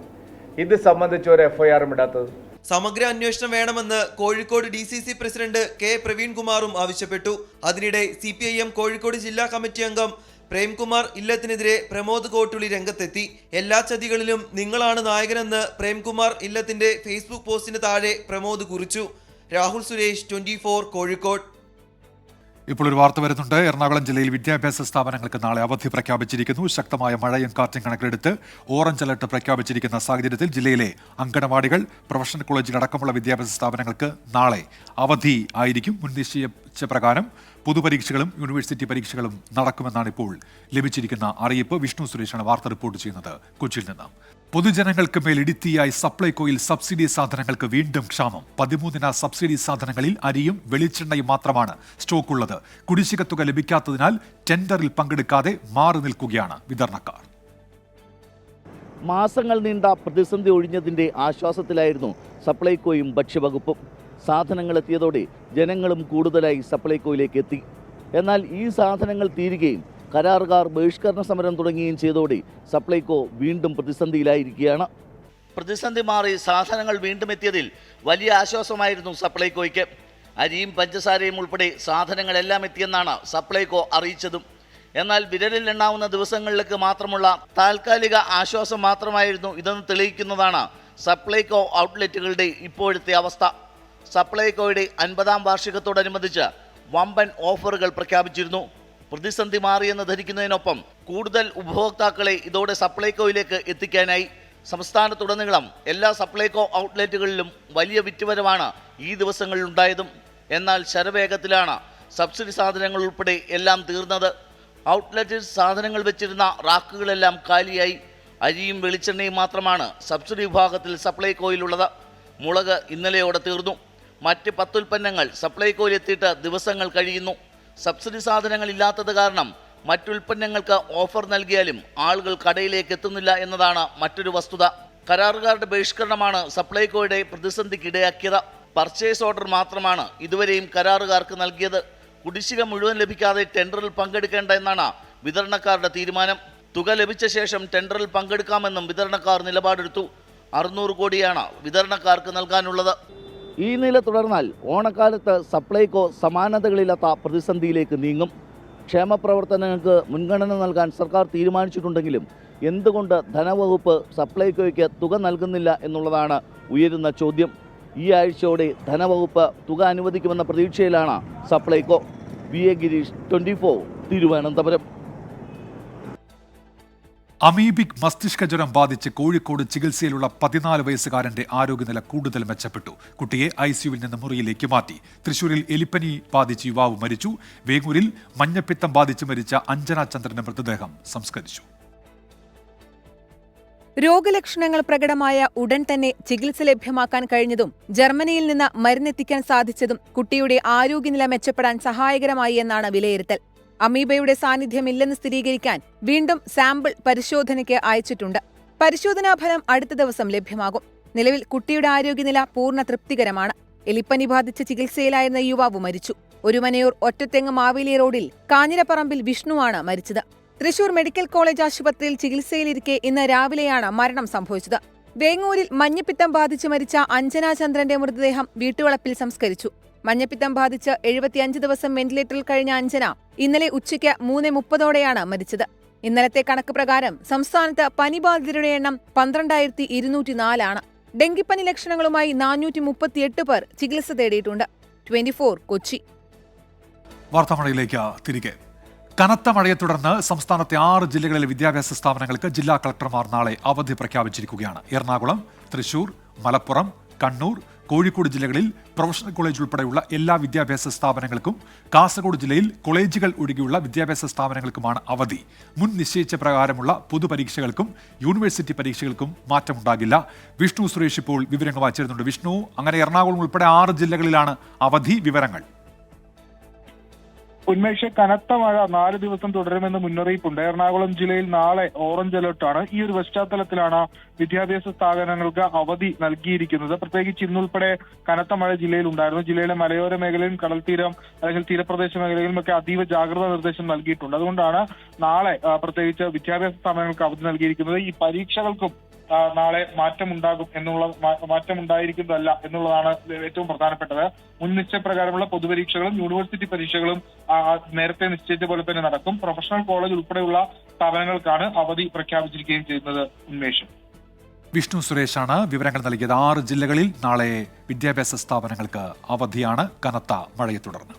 ഇത് സംബന്ധിച്ച് ഒരു FIR ഇടാത്തത്? സമഗ്ര അന്വേഷണം വേണമെന്ന് കോഴിക്കോട് DCC പ്രസിഡന്റ് K. പ്രവീൺകുമാറും ആവശ്യപ്പെട്ടു. അതിനിടെ CPIM കോഴിക്കോട് ജില്ലാ കമ്മിറ്റി അംഗം പ്രേംകുമാർ ഇല്ലത്തിനെതിരെ പ്രമോദ് കോട്ടൂളി രംഗത്തെത്തി. എല്ലാ ചതികളിലും നിങ്ങളാണ് നായകനെന്ന് പ്രേംകുമാർ ഇല്ലത്തിന്റെ ഫേസ്ബുക്ക് പോസ്റ്റിന് താഴെ പ്രമോദ് കുറിച്ചു. രാഹുൽ സുരേഷ്, 24 കോഴിക്കോട്. ഇപ്പോൾ ഒരു വാർത്ത വരുന്നുണ്ട്. എറണാകുളം ജില്ലയിൽ വിദ്യാഭ്യാസ സ്ഥാപനങ്ങൾക്ക് നാളെ അവധി പ്രഖ്യാപിച്ചിരിക്കുന്നു. ശക്തമായ മഴയും കാറ്റും കണക്കിലെടുത്ത് ഓറഞ്ച് അലർട്ട് പ്രഖ്യാപിച്ചിരിക്കുന്ന സാഹചര്യത്തിൽ ജില്ലയിലെ അങ്കണവാടികൾ, പ്രൊഫഷണൽ കോളേജുകൾ അടക്കമുള്ള വിദ്യാഭ്യാസ സ്ഥാപനങ്ങൾക്ക് നാളെ അവധി ആയിരിക്കും. മുൻനിശ്ചയിച്ച പ്രകാരം പൊതുപരീക്ഷകളും യൂണിവേഴ്സിറ്റി പരീക്ഷകളും നടക്കുമെന്നാണ് ഇപ്പോൾ ലഭിച്ചിരിക്കുന്ന അറിയിപ്പ്. വിഷ്ണു സുരേഷാണ് വാർത്ത റിപ്പോർട്ട് ചെയ്യുന്നത് കൊച്ചിയിൽ നിന്ന്. പൊതുജനങ്ങൾക്ക് മേൽ ഇടിത്തിയായി സപ്ലൈകോയിൽ സബ്സിഡി സാധനങ്ങൾക്ക് വീണ്ടും ക്ഷാമം. 13 സബ്സിഡി സാധനങ്ങളിൽ അരിയും വെളിച്ചെണ്ണയും മാത്രമാണ് സ്റ്റോക്കുള്ളത്. കുടിശ്ശിക തുക ലഭിക്കാത്തതിനാൽ ടെൻഡറിൽ പങ്കെടുക്കാതെ മാറി നിൽക്കുകയാണ് വിതരണക്കാർ. മാസങ്ങൾ നീണ്ട പ്രതിസന്ധി ഒഴിഞ്ഞതിന്റെ ആശ്വാസത്തിലായിരുന്നു സപ്ലൈകോയും ഭക്ഷ്യവകുപ്പും. സാധനങ്ങൾ എത്തിയതോടെ ജനങ്ങളും കൂടുതലായി സപ്ലൈകോയിലേക്ക് എത്തി. എന്നാൽ ഈ സാധനങ്ങൾ തീരുകയും കരാറുകാർ ബഹിഷ്കരണ സമരം തുടങ്ങുകയും ചെയ്തോടെ സപ്ലൈകോ വീണ്ടും പ്രതിസന്ധിയിലായിരിക്കുകയാണ്. പ്രതിസന്ധി മാറി സാധനങ്ങൾ വീണ്ടും എത്തിയതിൽ വലിയ ആശ്വാസമായിരുന്നു സപ്ലൈകോയ്ക്ക്. അരിയും പഞ്ചസാരയും ഉൾപ്പെടെ സാധനങ്ങളെല്ലാം എത്തിയെന്നാണ് സപ്ലൈകോ അറിയിച്ചതും. എന്നാൽ വിരലിൽ എണ്ണാവുന്ന ദിവസങ്ങളിലേക്ക് മാത്രമുള്ള താൽക്കാലിക ആശ്വാസം മാത്രമായിരുന്നു ഇതെന്ന് തെളിയിക്കുന്നതാണ് സപ്ലൈകോ ഔട്ട്ലെറ്റുകളുടെ ഇപ്പോഴത്തെ അവസ്ഥ. സപ്ലൈകോയുടെ 50ാം വാർഷികത്തോടനുബന്ധിച്ച് വമ്പൻ ഓഫറുകൾ പ്രഖ്യാപിച്ചിരുന്നു. പ്രതിസന്ധി മാറിയെന്ന് ധരിക്കുന്നതിനൊപ്പം കൂടുതൽ ഉപഭോക്താക്കളെ ഇതോടെ സപ്ലൈകോയിലേക്ക് എത്തിക്കാനായി. സംസ്ഥാനത്തുടനീളം എല്ലാ സപ്ലൈകോ ഔട്ട്ലെറ്റുകളിലും വലിയ വിറ്റുവരവാണ് ഈ ദിവസങ്ങളിലുണ്ടായതും. എന്നാൽ ശരവേഗത്തിലാണ് സബ്സിഡി സാധനങ്ങൾ ഉൾപ്പെടെ എല്ലാം തീർന്നത്. ഔട്ട്ലെറ്റിൽ സാധനങ്ങൾ വെച്ചിരുന്ന റാക്കുകളെല്ലാം കാലിയായി. അരിയും വെളിച്ചെണ്ണയും മാത്രമാണ് സബ്സിഡി വിഭാഗത്തിൽ സപ്ലൈകോയിലുള്ളത്. മുളക് ഇന്നലെയോടെ തീർന്നു. മറ്റ് 10 ഉൽപ്പന്നങ്ങൾ സപ്ലൈകോയിൽ എത്തിയിട്ട് ദിവസങ്ങൾ കഴിയുന്നു. സബ്സിഡി സാധനങ്ങൾ ഇല്ലാത്തത് കാരണം മറ്റുൽപ്പന്നങ്ങൾക്ക് ഓഫർ നൽകിയാലും ആളുകൾ കടയിലേക്ക് എത്തുന്നില്ല എന്നതാണ് മറ്റൊരു വസ്തുത. കരാറുകാരുടെ ബഹിഷ്കരണമാണ് സപ്ലൈകോയുടെ പ്രതിസന്ധിക്കിടയാക്കിയത്. പർച്ചേസ് ഓർഡർ മാത്രമാണ് ഇതുവരെയും കരാറുകാർക്ക് നൽകിയത്. കുടിശ്ശിക മുഴുവൻ ലഭിക്കാതെ ടെൻഡറിൽ പങ്കെടുക്കേണ്ട എന്നാണ് വിതരണക്കാരുടെ തീരുമാനം. തുക ലഭിച്ച ശേഷം ടെൻഡറിൽ പങ്കെടുക്കാമെന്നും വിതരണക്കാർ നിലപാടെടുത്തു. 600 കോടിയാണ് വിതരണക്കാർക്ക് നൽകാനുള്ളത്. ഈ നില തുടർന്നാൽ ഓണക്കാലത്ത് സപ്ലൈകോ സമാനതകളില്ലാത്ത പ്രതിസന്ധിയിലേക്ക് നീങ്ങും. ക്ഷേമപ്രവർത്തനങ്ങൾക്ക് മുൻഗണന നൽകാൻ സർക്കാർ തീരുമാനിച്ചിട്ടുണ്ടെങ്കിലും എന്തുകൊണ്ട് ധനവകുപ്പ് സപ്ലൈകോയ്ക്ക് തുക നൽകുന്നില്ല എന്നുള്ളതാണ് ഉയരുന്ന ചോദ്യം. ഈ ആഴ്ചയോടെ ധനവകുപ്പ് തുക അനുവദിക്കുമെന്ന പ്രതീക്ഷയിലാണ് സപ്ലൈകോ. VA ഗിരീഷ്, 24, തിരുവനന്തപുരം. അമീബിക് മസ്തിഷ്ക ജ്വരം ബാധിച്ച് കോഴിക്കോട് ചികിത്സയിലുള്ള 14 വയസ്സുകാരന്റെ ആരോഗ്യനില കൂടുതൽ മെച്ചപ്പെട്ടു. കുട്ടിയെ ICUവിൽ നിന്ന് മുറിയിലേക്ക് മാറ്റി. തൃശൂരിൽ എലിപ്പനി ബാധിച്ച് യുവാവ് മരിച്ചു. വേങ്ങൂരിൽ മഞ്ഞപ്പിത്തം ബാധിച്ച് മരിച്ച അഞ്ജന ചന്ദ്രന്റെ മൃതദേഹം സംസ്കരിച്ചു. രോഗലക്ഷണങ്ങൾ പ്രകടമായ ഉടൻ തന്നെ ചികിത്സ ലഭ്യമാക്കാൻ കഴിഞ്ഞതും ജർമ്മനിയിൽ നിന്ന് മരുന്നെത്തിക്കാൻ സാധിച്ചതും കുട്ടിയുടെ ആരോഗ്യനില മെച്ചപ്പെടാൻ സഹായകരമായി എന്നാണ് വിലയിരുത്തൽ. അമീബയുടെ സാന്നിധ്യമില്ലെന്ന് സ്ഥിരീകരിക്കാൻ വീണ്ടും സാമ്പിൾ പരിശോധനയ്ക്ക് അയച്ചിട്ടുണ്ട്. പരിശോധനാഫലം അടുത്ത ദിവസം ലഭ്യമാകും. നിലവിൽ കുട്ടിയുടെ ആരോഗ്യനില പൂർണ്ണ തൃപ്തികരമാണ്. എലിപ്പനി ബാധിച്ച് ചികിത്സയിലായിരുന്ന യുവാവ് മരിച്ചു. ഒരുമനയൂർ ഒറ്റത്തെങ്ങ് മാവേലി റോഡിൽ കാഞ്ഞിരപ്പറമ്പിൽ വിഷ്ണുവാണ് മരിച്ചത്. തൃശൂർ മെഡിക്കൽ കോളേജ് ആശുപത്രിയിൽ ചികിത്സയിലിരിക്കെ ഇന്ന് രാവിലെയാണ് മരണം സംഭവിച്ചത്. വേങ്ങൂരിൽ മഞ്ഞപ്പിത്തം ബാധിച്ച് മരിച്ച അഞ്ജന ചന്ദ്രന്റെ മൃതദേഹം വീട്ടുവളപ്പിൽ സംസ്കരിച്ചു. മഞ്ഞപ്പിത്തം ബാധിച്ച് 75 ദിവസം വെന്റിലേറ്ററിൽ കഴിഞ്ഞ അഞ്ജന ഇന്നലെ ഉച്ചയ്ക്ക് 3:30ഓടെയാണ് മരിച്ചത്. ഇന്നലത്തെ കണക്ക് പ്രകാരം സംസ്ഥാനത്ത് പനിബാധിതരുടെ എണ്ണം 12,204 ആണ്. ഡെങ്കിപ്പനി ലക്ഷണങ്ങളുമായി 438 പേർ ചികിത്സ തേടിയിട്ടുണ്ട്. 24 കൊച്ചി. വാർത്താമഴയിലേക്ക് തിരികെ. കനത്ത മഴയെ തുടർന്ന് സംസ്ഥാനത്തെ 6 ജില്ലകളിലെ വിദ്യാഭ്യാസ സ്ഥാപനങ്ങൾക്ക് ജില്ലാ കളക്ടർമാർ നാളെ അവധി പ്രഖ്യാപിച്ചിരിക്കുകയാണ്. എറണാകുളം, തൃശൂർ, മലപ്പുറം, കണ്ണൂർ, കോഴിക്കോട് ജില്ലകളിൽ പ്രൊഫഷണൽ കോളേജ് ഉൾപ്പെടെയുള്ള എല്ലാ വിദ്യാഭ്യാസ സ്ഥാപനങ്ങൾക്കും, കാസർഗോഡ് ജില്ലയിൽ കോളേജുകൾ ഒഴികെയുള്ള വിദ്യാഭ്യാസ സ്ഥാപനങ്ങൾക്കുമാണ് അവധി. മുൻ നിശ്ചയിച്ച പ്രകാരമുള്ള പൊതുപരീക്ഷകൾക്കും യൂണിവേഴ്സിറ്റി പരീക്ഷകൾക്കും മാറ്റമുണ്ടാകില്ല. വിഷ്ണു സുരേഷ് ഇപ്പോൾ വിവരങ്ങൾ വായിച്ചിരുന്നുണ്ട്. വിഷ്ണു, അങ്ങനെ എറണാകുളം ഉൾപ്പെടെ 6 ജില്ലകളിലാണ് അവധി. വിവരങ്ങൾ. ഉന്മേഷ്, കനത്ത മഴ 4 ദിവസം തുടരുമെന്ന് മുന്നറിയിപ്പുണ്ട്. എറണാകുളം ജില്ലയിൽ നാളെ ഓറഞ്ച് അലർട്ടാണ്. ഈ ഒരു പശ്ചാത്തലത്തിലാണ് വിദ്യാഭ്യാസ സ്ഥാപനങ്ങൾക്ക് അവധി നൽകിയിരിക്കുന്നത്. പ്രത്യേകിച്ച് ഇന്നുൾപ്പെടെ കനത്ത മഴ ജില്ലയിൽ ഉണ്ടായിരുന്നു. ജില്ലയിലെ മലയോര മേഖലയിലും കടൽത്തീരം അല്ലെങ്കിൽ തീരപ്രദേശ മേഖലകളിലും ഒക്കെ അതീവ ജാഗ്രതാ നിർദ്ദേശം നൽകിയിട്ടുണ്ട്. അതുകൊണ്ടാണ് നാളെ പ്രത്യേകിച്ച് വിദ്യാഭ്യാസ സ്ഥാപനങ്ങൾക്ക് അവധി നൽകിയിരിക്കുന്നത്. ഈ പരീക്ഷകൾക്കും നാളെ മാറ്റമുണ്ടായിരിക്കുന്നതല്ല എന്നുള്ളതാണ് ഏറ്റവും പ്രധാനപ്പെട്ടത്. മുൻ നിശ്ചയപ്രകാരമുള്ള പൊതുപരീക്ഷകളും യൂണിവേഴ്സിറ്റി പരീക്ഷകളും നേരത്തെ നിശ്ചയിച്ച പോലെ തന്നെ നടക്കും. പ്രൊഫഷണൽ കോളേജ് ഉൾപ്പെടെയുള്ള സ്ഥാപനങ്ങൾക്കാണ് അവധി പ്രഖ്യാപിച്ചിരിക്കുകയും ചെയ്യുന്നത്. ഉന്മേഷം. വിഷ്ണു സുരേഷാണ് വിവരങ്ങൾ നൽകിയത്. 6 ജില്ലകളിൽ നാളെ വിദ്യാഭ്യാസ സ്ഥാപനങ്ങൾക്ക് അവധിയാണ് കനത്ത മഴയെ തുടർന്ന്.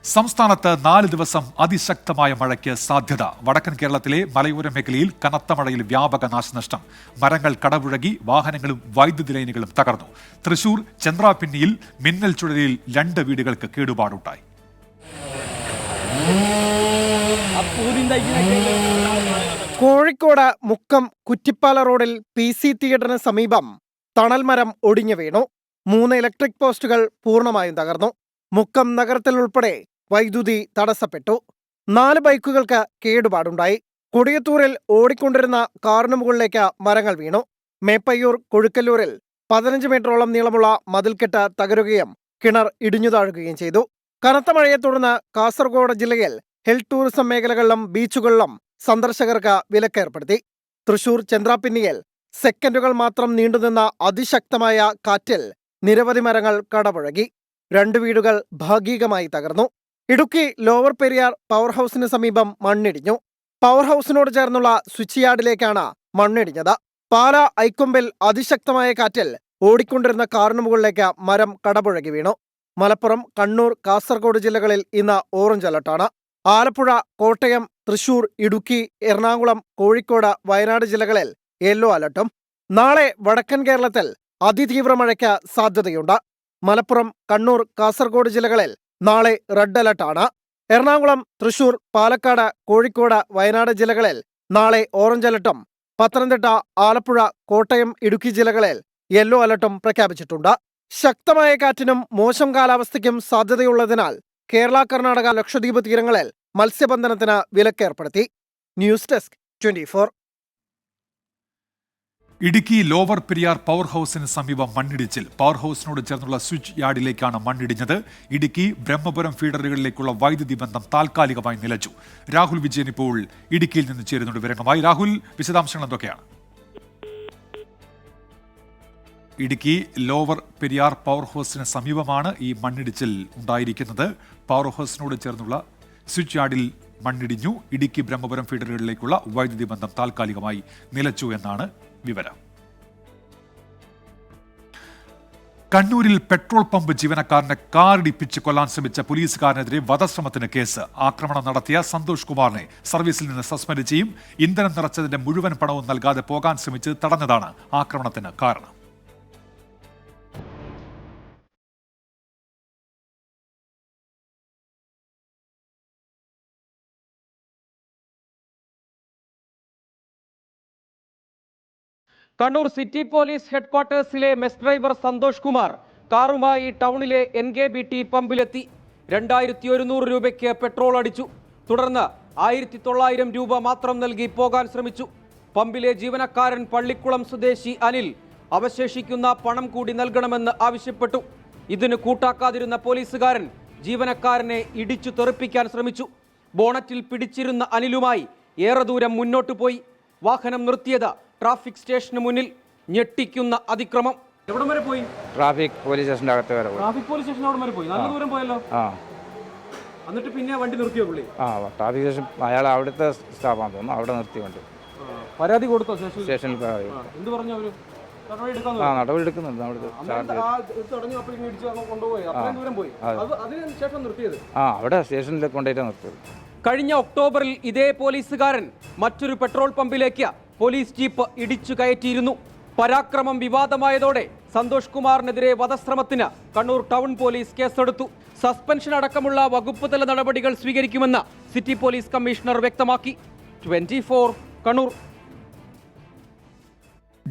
സംസ്ഥാനത്ത് 4 ദിവസം അതിശക്തമായ മഴയ്ക്ക് സാധ്യത. വടക്കൻ കേരളത്തിലെ മലയോര മേഖലയിൽ കനത്ത മഴയിൽ വ്യാപക നാശനഷ്ടം. മരങ്ങൾ കടപുഴകി, വാഹനങ്ങളും വൈദ്യുതി ലൈനുകളും തകർന്നു. തൃശൂർ ചന്ദ്രാപിന്നിയിൽ മിന്നൽ ചുഴലിയിൽ 2 വീടുകൾക്ക് കേടുപാടുണ്ടായി. കോഴിക്കോട് മുക്കം കുറ്റിപ്പാല റോഡിൽ PC തിയേറ്ററിന് സമീപം തണൽമരം ഒടിഞ്ഞു വീണു. 3 ഇലക്ട്രിക് പോസ്റ്റുകൾ പൂർണ്ണമായും തകർന്നു. മുക്കം നഗരത്തിൽ ഉൾപ്പെടെ വൈദ്യുതി തടസ്സപ്പെട്ടു. 4 ബൈക്കുകൾക്ക് കേടുപാടുണ്ടായി. കൊടിയത്തൂരിൽ ഓടിക്കൊണ്ടിരുന്ന കാറിന് മുകളിലേക്ക് മരങ്ങൾ വീണു. മേപ്പയ്യൂർ കൊഴുക്കല്ലൂരിൽ 15 മീറ്ററോളം നീളമുള്ള മതിൽക്കെട്ട് തകരുകയും കിണർ ഇടിഞ്ഞു താഴുകയും ചെയ്തു. കനത്ത മഴയെ തുടർന്ന് കാസർഗോഡ് ജില്ലയിൽ ഹിൽ ടൂറിസം മേഖലകളിലും ബീച്ചുകളിലും സന്ദർശകർക്ക് വിലക്കേർപ്പെടുത്തി. തൃശൂർ ചന്ദ്രാപിന്നിയിൽ സെക്കൻഡുകൾ മാത്രം നീണ്ടുനിന്ന അതിശക്തമായ കാറ്റിൽ നിരവധി മരങ്ങൾ കടപുഴകി. 2 വീടുകൾ ഭാഗികമായി തകർന്നു. ഇടുക്കി ലോവർ പെരിയാർ പവർ ഹൗസിന് സമീപം മണ്ണിടിഞ്ഞു. പവർ ഹൗസിനോട് ചേർന്നുള്ള സ്വിച്ച് യാർഡിലേക്കാണ് മണ്ണിടിഞ്ഞത്. പാല ഐക്കൊമ്പിൽ അതിശക്തമായ കാറ്റിൽ ഓടിക്കൊണ്ടിരുന്ന കാറിന് മുകളിലേക്ക് മരം കടപുഴകി വീണു. മലപ്പുറം, കണ്ണൂർ, കാസർഗോഡ് ജില്ലകളിൽ ഇന്ന് ഓറഞ്ച് അലർട്ടാണ്. ആലപ്പുഴ, കോട്ടയം, തൃശൂർ, ഇടുക്കി, എറണാകുളം, കോഴിക്കോട്, വയനാട് ജില്ലകളിൽ യെല്ലോ അലർട്ടും. നാളെ വടക്കൻ കേരളത്തിൽ അതിതീവ്ര മഴയ്ക്ക് സാധ്യതയുണ്ട്. മലപ്പുറം, കണ്ണൂർ, കാസർഗോഡ് ജില്ലകളിൽ നാളെ റെഡ് അലർട്ടാണ്. എറണാകുളം, തൃശൂർ, പാലക്കാട്, കോഴിക്കോട്, വയനാട് ജില്ലകളിൽ നാളെ ഓറഞ്ച് അലർട്ടും പത്തനംതിട്ട, ആലപ്പുഴ, കോട്ടയം, ഇടുക്കി ജില്ലകളിൽ യെല്ലോ അലർട്ടും പ്രഖ്യാപിച്ചിട്ടുണ്ട്. ശക്തമായ കാറ്റിനും മോശം കാലാവസ്ഥയ്ക്കും സാധ്യതയുള്ളതിനാൽ കേരള, കർണാടക, ലക്ഷദ്വീപ് തീരങ്ങളിൽ മത്സ്യബന്ധനത്തിന് വിലക്കേർപ്പെടുത്തി. News desk 24. Idukki lower Periyar power ഹൌസിന് സമീപം മണ്ണിടിച്ചിൽ. പവർ ഹൌസിനോട് ചേർന്നുള്ള സ്വിച്ച് യാർഡിലേക്കാണ് മണ്ണിടിഞ്ഞത്. ഇടുക്കി ബ്രഹ്മപുരം ഫീഡറുകളിലേക്കുള്ള വൈദ്യുതി ബന്ധം താൽക്കാലികമായി നിലച്ചു. രാഹുൽ വിജയൻ ഇപ്പോൾ ഇടുക്കിയിൽ നിന്ന് ചേരുന്നുണ്ട് വിവരങ്ങളുമായി. രാഹുൽ, വിശദാംശങ്ങൾ എന്തൊക്കെയാണ്? ഇടുക്കി ലോവർ പെരിയാർ പവർ ഹൌസിന് സമീപമാണ് ഈ മണ്ണിടിച്ചിൽ ഉണ്ടായിരിക്കുന്നത്. പവർ ഹൌസിനോട് ചേർന്നുള്ള സ്വിച്ച് യാർഡിൽ മണ്ണിടിഞ്ഞു. ഇടുക്കി ബ്രഹ്മപുരം ഫീഡറുകളിലേക്കുള്ള വൈദ്യുതി ബന്ധം താൽക്കാലികമായി നിലച്ചു എന്നാണ് വിവരം. കണ്ണൂരിൽ പെട്രോൾ പമ്പ് ജീവനക്കാരനെ കാറിടിപ്പിച്ച് കൊല്ലാൻ ശ്രമിച്ച പോലീസുകാരനെതിരെ വധശ്രമത്തിന് കേസ്. ആക്രമണം നടത്തിയ സന്തോഷ് കുമാറിനെ സർവീസിൽ നിന്ന് സസ്പെൻഡ് ചെയ്യും. ഇന്ധനം നിറച്ചതിന്റെ മുഴുവൻ പണവും നൽകാതെ പോകാൻ ശ്രമിച്ചത് തടഞ്ഞതാണ് ആക്രമണത്തിന് കാരണം. കണ്ണൂർ സിറ്റി പോലീസ് ഹെഡ്ക്വാർട്ടേഴ്സിലെ മെസ് ഡ്രൈവർ സന്തോഷ് കുമാർ കാറുമായി ടൗണിലെ NKBT പമ്പിലെത്തി 2100 രൂപയ്ക്ക് പെട്രോൾ അടിച്ചു. തുടർന്ന് 1900 രൂപ മാത്രം നൽകി പോകാൻ ശ്രമിച്ചു. പമ്പിലെ ജീവനക്കാരൻ പള്ളിക്കുളം സ്വദേശി അനിൽ അവശേഷിക്കുന്ന പണം കൂടി നൽകണമെന്ന് ആവശ്യപ്പെട്ടു. ഇതിന് കൂട്ടാക്കാതിരുന്ന പോലീസുകാരൻ ജീവനക്കാരനെ ഇടിച്ചു തെറിപ്പിക്കാൻ ശ്രമിച്ചു. ബോണറ്റിൽ പിടിച്ചിരുന്ന അനിലുമായി ഏറെ ദൂരം മുന്നോട്ട് പോയി. വാഹനം നിർത്തിയത് ട്രാഫിക് സ്റ്റേഷന് മുന്നിൽ. ഞെട്ടിക്കുന്ന അതിക്രമം. എവിടെ വരെ പോയി? ട്രാഫിക് പോലീസ് സ്റ്റേഷന്റെ അകത്ത് വരെ പോയി. ട്രാഫിക് പോലീസ് സ്റ്റേഷൻ അവിടെ വരെ പോയി. നല്ല ദൂരം പോയല്ലോ. എന്നിട്ട് പിന്നെ വണ്ടി നിർത്തിയോ പുള്ളി? ട്രാഫിക് സ്റ്റേഷൻ അയാൾ അവിടുത്തെ സ്റ്റാഫാന്ന് തോന്നുന്നു, അവിടെ നിർത്തി വണ്ടി. പരാതി കൊടുത്തോ സ്റ്റേഷനിൽ? എന്ത് പറഞ്ഞു അവര്? നടപടി എടുക്കുന്നുണ്ട്. അവിടെ സ്റ്റേഷനിൽ കൊണ്ടുപോയിട്ട് നിർത്തിയത്. കഴിഞ്ഞ ഒക്ടോബറിൽ ഇതേ പോലീസുകാരൻ മറ്റൊരു പെട്രോൾ പമ്പിലേക്ക് പോലീസ് ജീപ്പ് ഇടിച്ചു കയറ്റിയിരുന്നു. പരാക്രമം വിവാദമായതോടെ സന്തോഷ് കുമാറിനെതിരെ വധശ്രമത്തിന് കണ്ണൂർ ടൗൺ പോലീസ് കേസെടുത്തു. സസ്പെൻഷൻ അടക്കമുള്ള വകുപ്പ് തല നടപടികൾ സ്വീകരിക്കുമെന്ന് സിറ്റി പോലീസ് കമ്മീഷണർ വ്യക്തമാക്കി. 24 കണ്ണൂർ.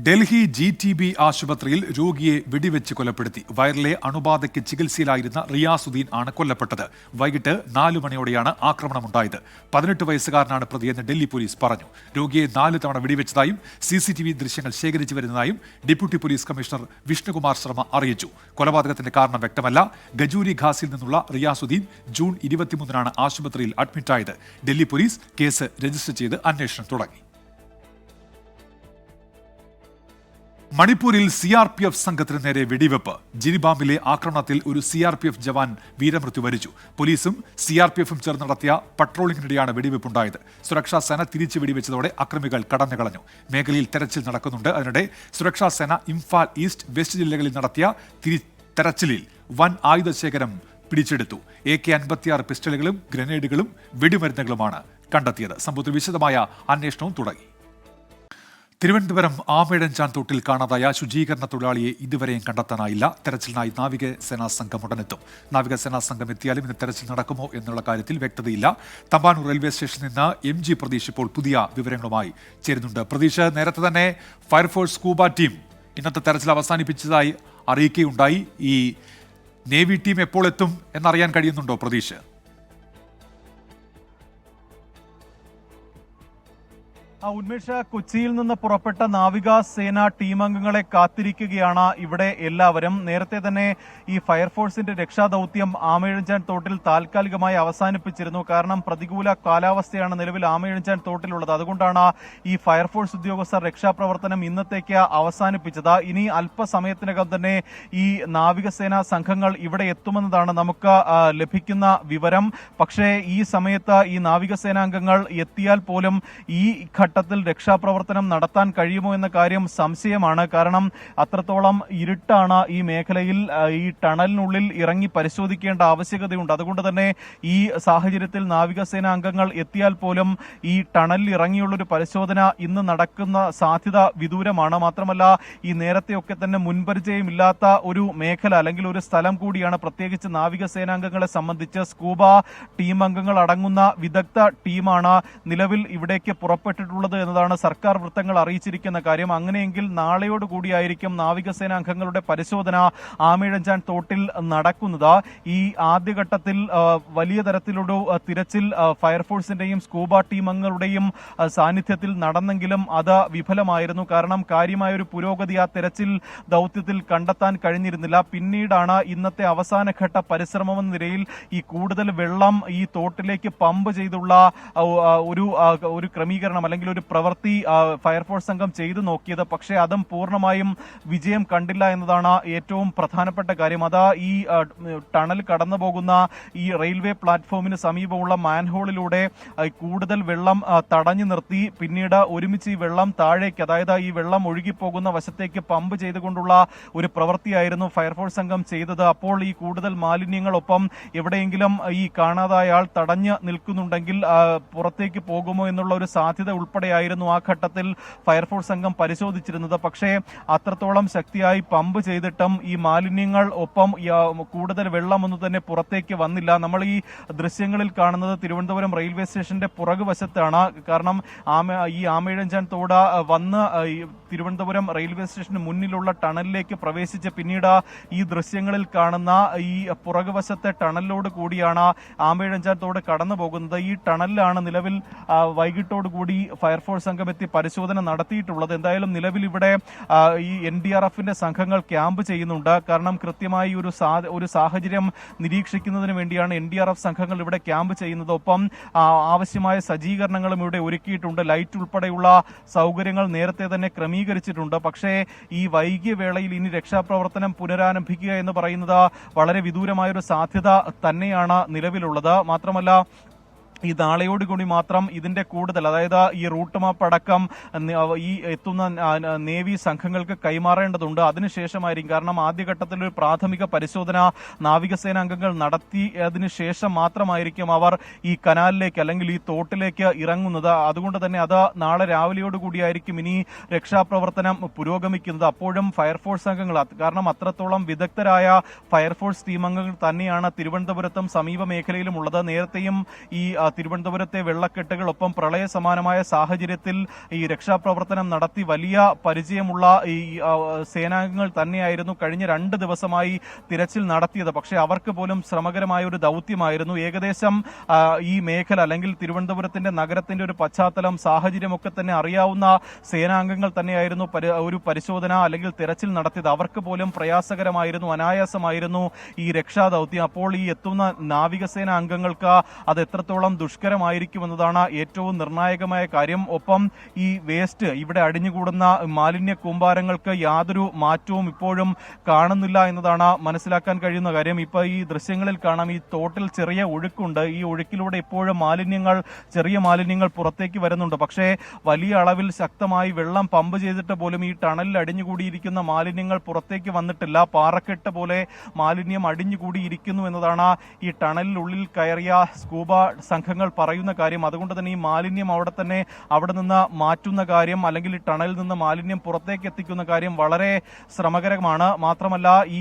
ഡൽഹി GTB ആശുപത്രിയിൽ രോഗിയെ വെടിവെച്ച് കൊലപ്പെടുത്തി. വയറിലെ അണുബാധയ്ക്ക് ചികിത്സയിലായിരുന്ന റിയാസുദ്ദീൻ ആണ് കൊല്ലപ്പെട്ടത്. വൈകിട്ട് 4 മണിയോടെയാണ് ആക്രമണമുണ്ടായത്. 18 വയസ്സുകാരനാണ് പ്രതിയെന്ന് ഡൽഹി പോലീസ് പറഞ്ഞു. രോഗിയെ 4 തവണ വെടിവെച്ചതായും CCTV ദൃശ്യങ്ങൾ ശേഖരിച്ചു വരുന്നതായും deputy police commissioner Vishnukumar Sharma അറിയിച്ചു. കൊലപാതകത്തിന്റെ കാരണം വ്യക്തമല്ല. ഗജൂരി ഘാസിൽ നിന്നുള്ള റിയാസുദ്ദീൻ ജൂൺ 23-നാണ് ആശുപത്രിയിൽ അഡ്മിറ്റായത്. ഡൽഹി പോലീസ് കേസ് രജിസ്റ്റർ ചെയ്ത് അന്വേഷണം തുടങ്ങി. മണിപ്പൂരിൽ CRPF സംഘത്തിന് നേരെ വെടിവെപ്പ്. ജിരിബാമിലെ ആക്രമണത്തിൽ ഒരു CRPF ജവാൻ വീരമൃത്യു വരിച്ചു. പോലീസും CRPFും ചേർന്ന് നടത്തിയ പട്രോളിംഗിനിടെയാണ് വെടിവെപ്പുണ്ടായത്. സുരക്ഷാ സേന തിരിച്ചു വെടിവെച്ചതോടെ അക്രമികൾ കടന്നുകളഞ്ഞു. മേഖലയിൽ തെരച്ചിൽ നടക്കുന്നുണ്ട്. അതിനിടെ സുരക്ഷാ സേന ഇംഫാൽ ഈസ്റ്റ്, വെസ്റ്റ് ജില്ലകളിൽ നടത്തിയ തെരച്ചിലിൽ വൻ ആയുധശേഖരം പിടിച്ചെടുത്തു. AK-56 പിസ്റ്റളുകളും ഗ്രനേഡുകളും വെടിമരുന്നുകളുമാണ് കണ്ടെത്തിയത്. സംഭവത്തിൽ വിശദമായ അന്വേഷണവും തുടങ്ങി. തിരുവനന്തപുരം ആമയിഴഞ്ചാൻ തോട്ടിൽ കാണാതായ ശുചീകരണ തൊഴിലാളിയെ ഇതുവരെയും കണ്ടെത്താനായില്ല. തെരച്ചിലിനായി നാവികസേനാ സംഘം ഉടനെത്തും. നാവികസേനാ സംഘം എത്തിയാലും ഇന്ന് തെരച്ചിൽ നടക്കുമോ എന്നുള്ള കാര്യത്തിൽ വ്യക്തതയില്ല. തമ്പാനൂർ റെയിൽവേ സ്റ്റേഷനിൽ നിന്ന് MG പ്രതീഷ് ഇപ്പോൾ പുതിയ വിവരങ്ങളുമായി ചേരുന്നുണ്ട്. പ്രതീഷ്, നേരത്തെ തന്നെ ഫയർഫോഴ്സ് സ്കൂബ ടീം ഇന്നത്തെ തെരച്ചിൽ അവസാനിപ്പിച്ചതായി അറിയിക്കുകയുണ്ടായി. ഈ നേവി ടീം എപ്പോൾ എത്തും എന്നറിയാൻ കഴിയുന്നുണ്ടോ പ്രതീഷ്? ഉന്മേഷ, കൊച്ചിയിൽ നിന്ന് പുറപ്പെട്ട നാവികസേന ടീമംഗങ്ങളെ കാത്തിരിക്കുകയാണ് ഇവിടെ എല്ലാവരും. നേരത്തെ തന്നെ ഈ ഫയർഫോഴ്സിന്റെ രക്ഷാദൌത്യം ആമയിഴഞ്ചാൻ തോട്ടിൽ താൽക്കാലികമായി അവസാനിപ്പിച്ചിരുന്നു. കാരണം പ്രതികൂല കാലാവസ്ഥയാണ് നിലവിൽ ആമയിഴഞ്ചാൻ തോട്ടിലുള്ളത്. അതുകൊണ്ടാണ് ഈ ഫയർഫോഴ്സ് ഉദ്യോഗസ്ഥർ രക്ഷാപ്രവർത്തനം ഇന്നത്തേക്ക് അവസാനിപ്പിച്ചത്. ഇനി അല്പസമയത്തിനകം തന്നെ ഈ നാവികസേനാ സംഘങ്ങൾ ഇവിടെ എത്തുമെന്നതാണ് നമുക്ക് ലഭിക്കുന്ന വിവരം. പക്ഷേ ഈ സമയത്ത് ഈ നാവികസേനാംഗങ്ങൾ എത്തിയാൽ പോലും ഈ ഘട്ടത്തിൽ രക്ഷാപ്രവർത്തനം നടത്താൻ കഴിയുമോ എന്ന കാര്യം സംശയമാണ്. കാരണം അത്രത്തോളം ഇരുട്ടാണ് ഈ മേഖലയിൽ. ഈ ടണലിനുള്ളിൽ ഇറങ്ങി പരിശോധിക്കേണ്ട ആവശ്യകതയുണ്ട്. അതുകൊണ്ട് തന്നെ ഈ സാഹചര്യത്തിൽ നാവികസേന അംഗങ്ങൾ എത്തിയാൽ പോലും ഈ ടണലിൽ ഇറങ്ങിയുള്ളൊരു പരിശോധന ഇന്ന് നടക്കുന്ന സാധ്യത വിദൂരമാണ്. മാത്രമല്ല ഈ നേരത്തെയൊക്കെ തന്നെ മുൻപരിചയമില്ലാത്ത ഒരു മേഖല അല്ലെങ്കിൽ ഒരു സ്ഥലം കൂടിയാണ്. പ്രത്യേകിച്ച് നാവികസേനാംഗങ്ങളെ സംബന്ധിച്ച് സ്കൂബ ടീം അംഗങ്ങൾ അടങ്ങുന്ന വിദഗ്ധ ടീമാണ് നിലവിൽ ഇവിടേക്ക് പുറപ്പെട്ടിട്ടുള്ളത് എന്നതാണ് സർക്കാർ വൃത്തങ്ങൾ അറിയിച്ചിരിക്കുന്ന കാര്യം. അങ്ങനെയെങ്കിൽ നാളെയോടുകൂടിയായിരിക്കും നാവികസേന അംഗങ്ങളുടെ പരിശോധന ആമയിഴഞ്ചാൻ തോട്ടിൽ നടക്കുന്നത്. ഈ ആദ്യഘട്ടത്തിൽ വലിയ തരത്തിലൊരു തിരച്ചിൽ ഫയർഫോഴ്സിന്റെയും സ്കൂബ ടീം അംഗങ്ങളുടെയും സാന്നിധ്യത്തിൽ നടന്നെങ്കിലും അത് വിഫലമായിരുന്നു. കാരണം കാര്യമായ ഒരു പുരോഗതി ആ തെരച്ചിൽ ദൗത്യത്തിൽ കണ്ടെത്താൻ കഴിഞ്ഞിരുന്നില്ല. പിന്നീടാണ് ഇന്നത്തെ അവസാനഘട്ട പരിശ്രമമെന്ന നിലയിൽ ഈ കൂടുതൽ വെള്ളം ഈ തോട്ടിലേക്ക് പമ്പ് ചെയ്തുള്ള ഒരു ക്രമീകരണം അല്ലെങ്കിൽ ഒരു പ്രവൃത്തി ഫയർഫോഴ്സ് സംഘം ചെയ്തു നോക്കിയത്. പക്ഷേ അതും പൂർണ്ണമായും വിജയം കണ്ടില്ല എന്നതാണ് ഏറ്റവും പ്രധാനപ്പെട്ട കാര്യം. അതാ ഈ ടണൽ കടന്നു പോകുന്ന ഈ റെയിൽവേ പ്ലാറ്റ്ഫോമിന് സമീപമുള്ള മാൻഹോളിലൂടെ കൂടുതൽ വെള്ളം തടഞ്ഞു നിർത്തി പിന്നീട് ഒരുമിച്ച് ഈ വെള്ളം താഴേക്ക്, അതായത് ഈ വെള്ളം ഒഴുകിപ്പോകുന്ന വശത്തേക്ക് പമ്പ് ചെയ്തുകൊണ്ടുള്ള ഒരു പ്രവൃത്തിയായിരുന്നു ഫയർഫോഴ്സ് സംഘം ചെയ്തത്. അപ്പോൾ ഈ കൂടുതൽ മാലിന്യങ്ങളൊപ്പം എവിടെയെങ്കിലും ഈ കാണാതായ ആൾ തടഞ്ഞു നിൽക്കുന്നുണ്ടെങ്കിൽ പുറത്തേക്ക് പോകുമോ എന്നുള്ള ഒരു സാധ്യത ഉൾപ്പെടെയായിരുന്നു ആ ഘട്ടത്തിൽ ഫയർഫോഴ്സ് സംഘം പരിശോധിച്ചിരുന്നത്. പക്ഷേ അത്രത്തോളം ശക്തിയായി പമ്പ് ചെയ്തിട്ടും ഈ മാലിന്യങ്ങൾ ഒപ്പം കൂടുതൽ വെള്ളമൊന്നും തന്നെ പുറത്തേക്ക് വന്നില്ല. നമ്മൾ ഈ ദൃശ്യങ്ങളിൽ കാണുന്നത് തിരുവനന്തപുരം റെയിൽവേ സ്റ്റേഷന്റെ പുറകുവശത്താണ്. കാരണം ഈ ആമയിഴഞ്ചാൻ തോട് വന്ന് തിരുവനന്തപുരം റെയിൽവേ സ്റ്റേഷന് മുന്നിലുള്ള ടണലിലേക്ക് പ്രവേശിച്ച് പിന്നീട് ഈ ദൃശ്യങ്ങളിൽ കാണുന്ന ഈ പുറകുവശത്തെ ടണലിലോട് കൂടിയാണ് ആമയിഴഞ്ചാൻ തോട് കടന്നു പോകുന്നത്. ഈ ടണലിലാണ് നിലവിൽ വൈകിട്ടോടുകൂടി ഫയർഫോഴ്സ് സംഘം എത്തി പരിശോധന നടത്തിയിട്ടുള്ളത്. എന്തായാലും നിലവിൽ ഇവിടെ ഈ NDRFന്റെ സംഘങ്ങൾ ക്യാമ്പ് ചെയ്യുന്നുണ്ട്. കാരണം കൃത്യമായി ഒരു സാഹചര്യം നിരീക്ഷിക്കുന്നതിന് വേണ്ടിയാണ് NDRF സംഘങ്ങൾ ഇവിടെ ക്യാമ്പ് ചെയ്യുന്നത്. ഒപ്പം ആവശ്യമായ സജ്ജീകരണങ്ങളും ഇവിടെ ഒരുക്കിയിട്ടുണ്ട്. ലൈറ്റ് ഉൾപ്പെടെയുള്ള സൗകര്യങ്ങൾ നേരത്തെ തന്നെ ക്രമീകരിച്ചിട്ടുണ്ട്. പക്ഷേ ഈ വൈകിയ വേളയിൽ ഇനി രക്ഷാപ്രവർത്തനം പുനരാരംഭിക്കുക എന്ന് പറയുന്നത് വളരെ വിദൂരമായൊരു സാധ്യത തന്നെയാണ് നിലവിലുള്ളത്. മാത്രമല്ല ഈ നാളെയോടുകൂടി മാത്രം ഇതിന്റെ കൂടുതൽ, അതായത് ഈ റൂട്ട് മാപ്പ് അടക്കം ഈ എത്തുന്ന നേവി സംഘങ്ങൾക്ക് കൈമാറേണ്ടതുണ്ട്. അതിനുശേഷമായിരിക്കും, കാരണം ആദ്യഘട്ടത്തിൽ ഒരു പ്രാഥമിക പരിശോധന നാവികസേന അംഗങ്ങൾ നടത്തിയതിനു ശേഷം മാത്രമായിരിക്കും അവർ ഈ കനാലിലേക്ക് അല്ലെങ്കിൽ ഈ തോട്ടിലേക്ക് ഇറങ്ങുന്നത്. അതുകൊണ്ട് തന്നെ അത് നാളെ രാവിലെയോടുകൂടിയായിരിക്കും ഇനി രക്ഷാപ്രവർത്തനം പുരോഗമിക്കുന്നത്. അപ്പോഴും ഫയർഫോഴ്സ് അംഗങ്ങൾ, കാരണം അത്രത്തോളം വിദഗ്ധരായ ഫയർഫോഴ്സ് ടീം അംഗങ്ങൾ തന്നെയാണ് തിരുവനന്തപുരത്തും സമീപ മേഖലയിലും ഉള്ളത്. നേരത്തെയും ഈ തിരുവനന്തപുരത്തെ വെള്ളക്കെട്ടുകളൊപ്പം പ്രളയ സമാനമായ സാഹചര്യത്തിൽ ഈ രക്ഷാപ്രവർത്തനം നടത്തി വലിയ പരിചയമുള്ള ഈ സേനാംഗങ്ങൾ തന്നെയായിരുന്നു കഴിഞ്ഞ 2 ദിവസമായി തിരച്ചിൽ നടത്തിയത്. പക്ഷേ അവർക്ക് പോലും ശ്രമകരമായ ഒരു ദൗത്യമായിരുന്നു. ഏകദേശം ഈ മേഖല അല്ലെങ്കിൽ തിരുവനന്തപുരത്തിന്റെ നഗരത്തിന്റെ ഒരു പശ്ചാത്തലം സാഹചര്യമൊക്കെ തന്നെ അറിയാവുന്ന സേനാംഗങ്ങൾ തന്നെയായിരുന്നു ഒരു പരിശോധന അല്ലെങ്കിൽ തിരച്ചിൽ നടത്തിയത്. അവർക്ക് പോലും പ്രയാസകരമായിരുന്നു, അനായാസമായിരുന്നു ഈ രക്ഷാദൗത്യം. അപ്പോൾ ഈ എത്തുന്ന നാവികസേന അംഗങ്ങൾക്ക് അത് എത്രത്തോളം ദുഷ്കരമായിരിക്കുമെന്നതാണ് ഏറ്റവും നിർണായകമായ കാര്യം. ഒപ്പം ഈ വേസ്റ്റ്, ഇവിടെ അടിഞ്ഞുകൂടുന്ന മാലിന്യ കൂമ്പാരങ്ങൾക്ക് യാതൊരു മാറ്റവും ഇപ്പോഴും കാണുന്നില്ല എന്നതാണ് മനസ്സിലാക്കാൻ കഴിയുന്ന കാര്യം. ഇപ്പൊ ഈ ദൃശ്യങ്ങളിൽ കാണാം, ഈ തോട്ടിൽ ചെറിയ ഒഴുക്കുണ്ട്. ഈ ഒഴുക്കിലൂടെ ഇപ്പോഴും ചെറിയ മാലിന്യങ്ങൾ പുറത്തേക്ക് വരുന്നുണ്ട്. പക്ഷേ വലിയ അളവിൽ ശക്തമായി വെള്ളം പമ്പ് ചെയ്തിട്ട് പോലും ഈ ടണലിൽ അടിഞ്ഞുകൂടിയിരിക്കുന്ന മാലിന്യങ്ങൾ പുറത്തേക്ക് വന്നിട്ടില്ല. പാറക്കെട്ട് പോലെ മാലിന്യം അടിഞ്ഞുകൂടിയിരിക്കുന്നു എന്നതാണ് ഈ ടണലിനുള്ളിൽ കയറിയ സ്കൂബ സംഘങ്ങൾ പറയുന്ന കാര്യം. അതുകൊണ്ട് തന്നെ ഈ മാലിന്യം അവിടെ നിന്ന് മാറ്റുന്ന കാര്യം അല്ലെങ്കിൽ ഈ ടണലിൽ നിന്ന് മാലിന്യം പുറത്തേക്ക് എത്തിക്കുന്ന കാര്യം വളരെ ശ്രമകരമാണ്. മാത്രമല്ല ഈ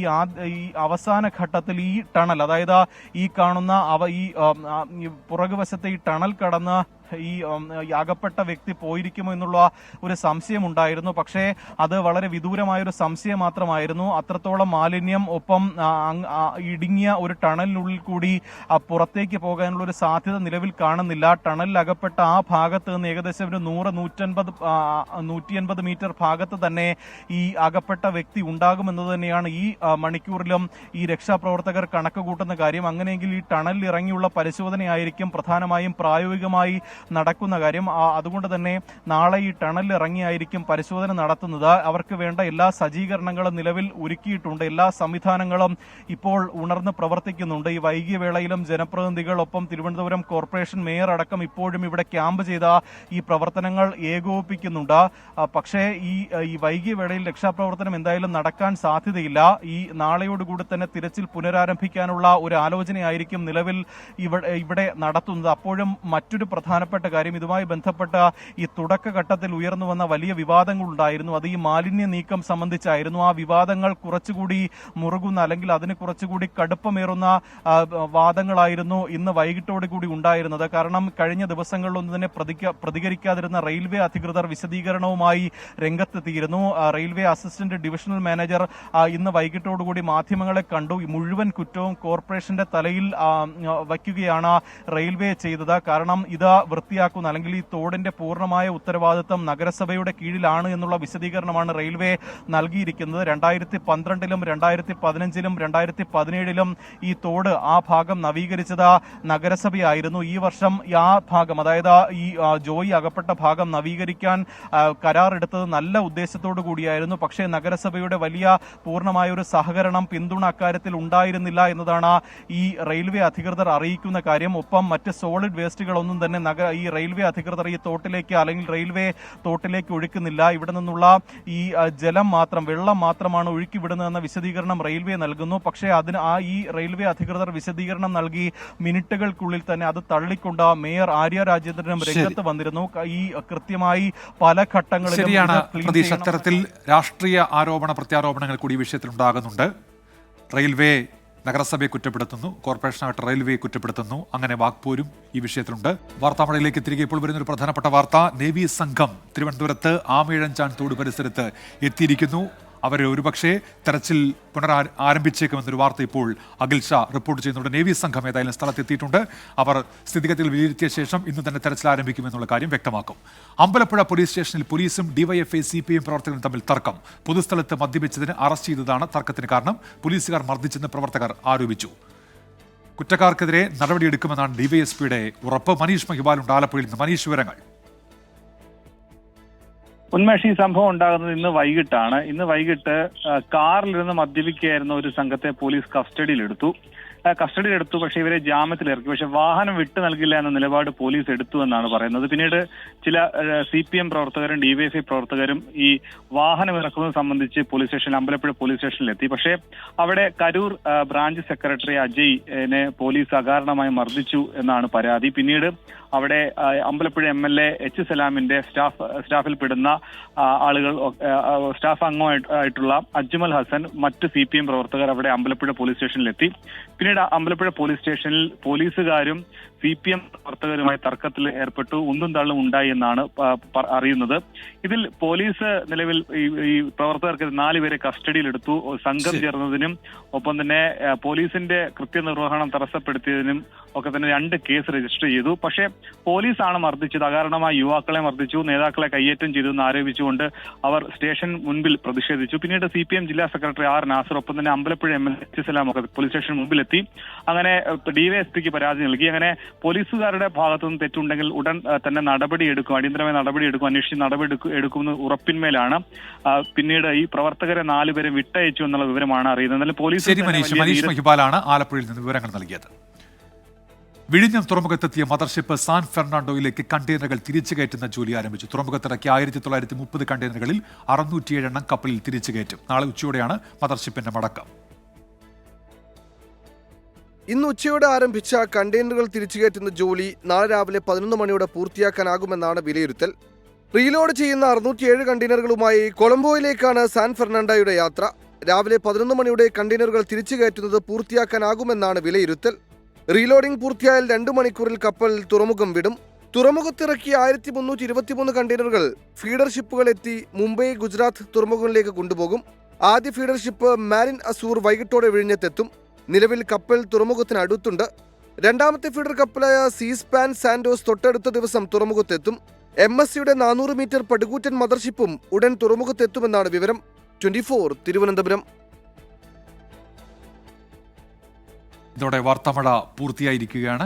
അവസാന ഘട്ടത്തിൽ ഈ ടണൽ, അതായത് ഈ കാണുന്ന ഈ പുറകുവശത്തെ ഈ ടണൽ കടന്ന് ഈ അകപ്പെട്ട വ്യക്തി പോയിരിക്കുമോ എന്നുള്ള ഒരു സംശയമുണ്ടായിരുന്നു. പക്ഷേ അത് വളരെ വിദൂരമായൊരു സംശയം മാത്രമായിരുന്നു. അത്രത്തോളം മാലിന്യം ഒപ്പം ഇടുങ്ങിയ ഒരു ടണലിനുള്ളിൽ കൂടി പുറത്തേക്ക് പോകാനുള്ള ഒരു സാധ്യത നിലവിൽ കാണുന്നില്ല. ടണലിൽ അകപ്പെട്ട ആ ഭാഗത്ത് നിന്ന് ഏകദേശം ഒരു 100-150 മീറ്റർ ഭാഗത്ത് തന്നെ ഈ അകപ്പെട്ട വ്യക്തി ഉണ്ടാകുമെന്നത് തന്നെയാണ് ഈ മണിക്കൂറിലും ഈ രക്ഷാപ്രവർത്തകർ കണക്ക് കൂട്ടുന്ന കാര്യം. അങ്ങനെയെങ്കിൽ ഈ ടണലിൽ ഇറങ്ങിയുള്ള പരിശോധനയായിരിക്കും പ്രധാനമായും പ്രായോഗികമായി നടക്കുന്ന കാര്യം. അതുകൊണ്ട് തന്നെ നാളെ ഈ ടണലിൽ ഇറങ്ങിയായിരിക്കും പരിശോധന നടത്തുന്നത്. അവർക്ക് വേണ്ട എല്ലാ സജ്ജീകരണങ്ങളും നിലവിൽ ഒരുക്കിയിട്ടുണ്ട്. എല്ലാ സംവിധാനങ്ങളും ഇപ്പോൾ ഉണർന്ന് പ്രവർത്തിക്കുന്നുണ്ട്. ഈ വൈകിയ വേളയിലും ജനപ്രതിനിധികൾ, ഒപ്പം തിരുവനന്തപുരം കോർപ്പറേഷൻ മേയർ അടക്കം ഇപ്പോഴും ഇവിടെ ക്യാമ്പ് ചെയ്ത ഈ പ്രവർത്തനങ്ങൾ ഏകോപിപ്പിക്കുന്നുണ്ട്. പക്ഷേ ഈ വൈകിയ വേളയിൽ രക്ഷാപ്രവർത്തനം എന്തായാലും നടക്കാൻ സാധ്യതയില്ല. ഈ നാളെയോടുകൂടി തന്നെ തിരച്ചിൽ പുനരാരംഭിക്കാനുള്ള ഒരു ആലോചനയായിരിക്കും നിലവിൽ ഇവിടെ നടത്തുന്നത്. അപ്പോഴും മറ്റൊരു പ്രധാനപ്പെട്ട കാര്യം, ഇതുമായി ബന്ധപ്പെട്ട ഈ തുടക്കഘട്ടത്തിൽ ഉയർന്നു വന്ന വലിയ വിവാദങ്ങൾ ഉണ്ടായിരുന്നു. അത് ഈ മാലിന്യ നീക്കം സംബന്ധിച്ചായിരുന്നു. ആ വിവാദങ്ങൾ കുറച്ചുകൂടി മുറുകുന്ന, അല്ലെങ്കിൽ അതിന് കുറച്ചുകൂടി കടുപ്പമേറുന്ന വാദങ്ങളായിരുന്നു ഇന്ന് വൈകിട്ടോടു കൂടി ഉണ്ടായിരുന്നത്. കാരണം കഴിഞ്ഞ ദിവസങ്ങളിലൊന്നും തന്നെ പ്രതികരിക്കാതിരുന്ന റെയിൽവേ അധികൃതർ വിശദീകരണവുമായി രംഗത്തെത്തിയിരുന്നു. റെയിൽവേ അസിസ്റ്റന്റ് ഡിവിഷണൽ മാനേജർ ഇന്ന് വൈകിട്ടോടുകൂടി മാധ്യമങ്ങളെ കണ്ടു. മുഴുവൻ കുറ്റവും കോർപ്പറേഷന്റെ തലയിൽ വയ്ക്കുകയാണ് റെയിൽവേ ചെയ്തത്. കാരണം ഇത് വൃത്തിയാക്കുന്ന, അല്ലെങ്കിൽ ഈ തോടിന്റെ പൂർണ്ണമായ ഉത്തരവാദിത്തം നഗരസഭയുടെ കീഴിലാണ് എന്നുള്ള വിശദീകരണമാണ് റെയിൽവേ നൽകിയിരിക്കുന്നത്. 2012-ലും 2015-ലും 2017-ലും ഈ തോട്, ആ ഭാഗം നവീകരിച്ചത് നഗരസഭയായിരുന്നു. ഈ വർഷം ആ ഭാഗം, അതായത് ഈ ജോയി അകപ്പെട്ട ഭാഗം നവീകരിക്കാൻ കരാറെടുത്തത് നല്ല ഉദ്ദേശത്തോടു കൂടിയായിരുന്നു. പക്ഷേ നഗരസഭയുടെ വലിയ പൂർണ്ണമായ ഒരു സഹകരണം, പിന്തുണ അക്കാര്യത്തിൽ ഉണ്ടായിരുന്നില്ല എന്നതാണ് ഈ റെയിൽവേ അധികൃതർ അറിയിക്കുന്ന കാര്യം. ഒപ്പം മറ്റ് സോളിഡ് വേസ്റ്റുകളൊന്നും തന്നെ ഈ റെയിൽവേ അധികൃതർ ഈ തോട്ടിലേക്ക്, അല്ലെങ്കിൽ റെയിൽവേ തോട്ടിലേക്ക് ഒഴുക്കുന്നില്ല. ഇവിടെ നിന്നുള്ള ഈ ജലം മാത്രം, വെള്ളം മാത്രമാണ് ഒഴുക്കി വിടുന്നതെന്ന വിശദീകരണം റെയിൽവേ നൽകുന്നു. പക്ഷേ ഈ റെയിൽവേ അധികൃതർ വിശദീകരണം നൽകി മിനിറ്റുകൾക്കുള്ളിൽ തന്നെ അത് തള്ളിക്കൊണ്ട് മേയർ ആര്യ രാജേന്ദ്രനും രംഗത്ത് വന്നിരുന്നു. ഈ കൃത്യമായി പല ഘട്ടങ്ങളിലും ശരിയാണ് പ്രതീക്ഷ. അത്തരത്തിൽ രാഷ്ട്രീയ ആരോപണ പ്രത്യാരോപണങ്ങൾ കൂടി ഈ വിഷയത്തിൽ ഉണ്ടാകുന്നുണ്ട്. റെയിൽവേ നഗരസഭയെ കുറ്റപ്പെടുത്തുന്നു, കോർപ്പറേഷനായിട്ട് റെയിൽവേ കുറ്റപ്പെടുത്തുന്നു. അങ്ങനെ വാക്പോരും ഈ വിഷയത്തിലുണ്ട്. വാർത്താമഴയിലേക്ക് തിരികെ ഇപ്പോൾ വരുന്നൊരു പ്രധാനപ്പെട്ട വാർത്ത. നേവി സംഘം തിരുവനന്തപുരത്ത് ആമയിഴഞ്ചാൻ തോട് പരിസരത്ത് എത്തിയിരിക്കുന്നു. അവർ ഒരുപക്ഷെ തെരച്ചിൽ ആരംഭിച്ചേക്കുമെന്നൊരു വാർത്ത ഇപ്പോൾ അഖിൽ ഷാ റിപ്പോർട്ട് ചെയ്യുന്നുണ്ട്. നേവി സംഘം ഏതായാലും സ്ഥലത്തെത്തിയിട്ടുണ്ട്. അവർ സ്ഥിതിഗതികൾ വിലയിരുത്തിയ ശേഷം ഇന്ന് തന്നെ തെരച്ചിൽ ആരംഭിക്കുമെന്നുള്ള കാര്യം വ്യക്തമാക്കും. അമ്പലപ്പുഴ പോലീസ് സ്റ്റേഷനിൽ പോലീസും ഡിവൈഎഫ്ഐ CPM പ്രവർത്തകരും തമ്മിൽ തർക്കം. പൊതുസ്ഥലത്ത് മദ്യപിച്ചതിന് അറസ്റ്റ് ചെയ്തതാണ് തർക്കത്തിന് കാരണം. പോലീസുകാർ മർദ്ദിച്ചെന്ന് പ്രവർത്തകർ ആരോപിച്ചു. കുറ്റക്കാർക്കെതിരെ നടപടിയെടുക്കുമെന്നാണ് ഡിവൈഎസ്പിയുടെ ഉറപ്പ്. മനീഷ് മഹിബാലുണ്ട് ആലപ്പുഴയിൽ നിന്ന്. മനീഷ്, വിവരങ്ങൾ. ഉന്മേഷ്, ഈ സംഭവം ഉണ്ടാകുന്നത് ഇന്ന് വൈകിട്ടാണ്. ഇന്ന് വൈകിട്ട് കാറിലിരുന്ന് മദ്യപിക്കുകയായിരുന്ന ഒരു സംഘത്തെ പോലീസ് കസ്റ്റഡിയിലെടുത്തു. പക്ഷേ ഇവരെ ജാമ്യത്തിലിറക്കി. പക്ഷെ വാഹനം വിട്ടു നൽകില്ല എന്ന നിലപാട് പോലീസ് എടുത്തു എന്നാണ് പറയുന്നത്. പിന്നീട് ചില CPM പ്രവർത്തകരും DYFI പ്രവർത്തകരും ഈ വാഹനം ഇറക്കുന്നത് സംബന്ധിച്ച് അമ്പലപ്പുഴ പോലീസ് സ്റ്റേഷനിലെത്തി. പക്ഷേ അവിടെ കരൂർ ബ്രാഞ്ച് സെക്രട്ടറി അജയ്നെ പോലീസ് അകാരണമായി മർദ്ദിച്ചു എന്നാണ് പരാതി. പിന്നീട് അവിടെ അമ്പലപ്പുഴ MLA H. സലാമിന്റെ സ്റ്റാഫിൽപ്പെടുന്ന ആളുകൾ, സ്റ്റാഫ് അംഗമായിട്ടുള്ള അജ്മൽ ഹസൻ, മറ്റ് CPM പ്രവർത്തകർ അവിടെ അമ്പലപ്പുഴ പോലീസ് സ്റ്റേഷനിലെത്തി. പിന്നീട് അമ്പലപ്പുഴ പോലീസ് സ്റ്റേഷനിൽ പോലീസുകാരും CPM പ്രവർത്തകരുമായി തർക്കത്തിൽ ഏർപ്പെട്ടു. ഉന്തും തള്ളും ഉണ്ടായി എന്നാണ് അറിയുന്നത്. ഇതിൽ പോലീസ് നിലവിൽ ഈ പ്രവർത്തകർക്ക് 4 പേരെ കസ്റ്റഡിയിലെടുത്തു. സംഘം ചേർന്നതിനും ഒപ്പം തന്നെ പോലീസിന്റെ കൃത്യനിർവഹണം തടസ്സപ്പെടുത്തിയതിനും ഒക്കെ തന്നെ 2 കേസ് രജിസ്റ്റർ ചെയ്തു. പക്ഷേ പോലീസാണ് മർദ്ദിച്ചത്, അകാരണമായി യുവാക്കളെ മർദ്ദിച്ചു, നേതാക്കളെ കയ്യേറ്റം ചെയ്തു എന്ന് ആരോപിച്ചുകൊണ്ട് അവർ സ്റ്റേഷൻ മുൻപിൽ പ്രതിഷേധിച്ചു. പിന്നീട് CPM ജില്ലാ സെക്രട്ടറി R. നാസർ, ഒപ്പം തന്നെ അമ്പലപ്പുഴ MLA H. സലാം ഒക്കെ പോലീസ് സ്റ്റേഷൻ മുമ്പിലെത്തി. അങ്ങനെ DYSPക്ക് പരാതി നൽകി. അങ്ങനെ പോലീസുകാരുടെ ഭാഗത്തുനിന്ന് തെറ്റുണ്ടെങ്കിൽ ഉടൻ തന്നെ നടപടിയെടുക്കും, അടിയന്തരമായ നടപടിയെടുക്കും, അന്വേഷിച്ച് നടപടി എടുക്കുമെന്ന് ഉറപ്പിന്മേലാണ് പിന്നീട് ഈ പ്രവർത്തകരെ 4 പേരെ വിട്ടയച്ചു എന്നുള്ള വിവരമാണ് അറിയുന്നത്. എന്നാലും പോലീസ് മനീഷ് മഹിബാലാണ് ആലപ്പുഴയിൽ നിന്ന് വിവരങ്ങൾ നൽകിയത്. വിഴിഞ്ഞം തുറമുഖത്തെത്തിയ മദർഷിപ്പ് സാൻ ഫെർണാണ്ടോയിലേക്ക് കണ്ടെയ്നറുകൾ തിരിച്ചു കയറ്റുന്ന ജോലി ആരംഭിച്ചു. തുറമുഖത്തിറക്കിയ 1930 കണ്ടെയ്നറുകളിൽ 607 എണ്ണം കപ്പലിൽ തിരിച്ചു കയറ്റും. നാളെ ഉച്ചയോടെയാണ് മദർഷിപ്പിന്റെ മടക്കം. ഇന്ന് ഉച്ചയോടെ ആരംഭിച്ച കണ്ടെയ്നറുകൾ തിരിച്ചുകയറ്റുന്ന ജോലി നാളെ രാവിലെ 11 മണിയോടെ പൂർത്തിയാക്കാനാകുമെന്നാണ് വിലയിരുത്തൽ. റീലോഡ് ചെയ്യുന്ന 607 കണ്ടെയ്നറുകളുമായി കൊളംബോയിലേക്കാണ് സാൻ ഫെർണാണ്ടോയുടെ യാത്ര. രാവിലെ 11 മണിയോടെ കണ്ടെയ്നറുകൾ തിരിച്ചുകയറ്റുന്നത് പൂർത്തിയാക്കാനാകുമെന്നാണ് വിലയിരുത്തൽ. റീലോഡിംഗ് പൂർത്തിയായാൽ 2 മണിക്കൂറിൽ കപ്പൽ തുറമുഖം വിടും. തുറമുഖത്തിറക്കിയ 1323 കണ്ടെയ്നറുകൾ ഫീഡർ ഷിപ്പുകൾ എത്തി മുംബൈ, ഗുജറാത്ത് തുറമുഖങ്ങളിലേക്ക് കൊണ്ടുപോകും. ആദ്യ ഫീഡർ ഷിപ്പ് മാരിൻ അസൂർ വൈകിട്ടോടെ വിഴിഞ്ഞത്തെത്തും. നിലവിൽ കപ്പൽ തുറമുഖത്തിന് അടുത്തുണ്ട്. രണ്ടാമത്തെ ഫീഡർ കപ്പലായ സീസ്പാൻ സാന്റോസ് തൊട്ടടുത്ത ദിവസം തുറമുഖത്തെത്തും. MSCയുടെ 400 മീറ്റർ പടുകൂറ്റൻ മദർഷിപ്പും ഉടൻ തുറമുഖത്തെത്തുമെന്നാണ് വിവരം. 24 തിരുവനന്തപുരം. ഇതോടെ വാർത്താമഴ പൂർത്തിയായിരിക്കുകയാണ്.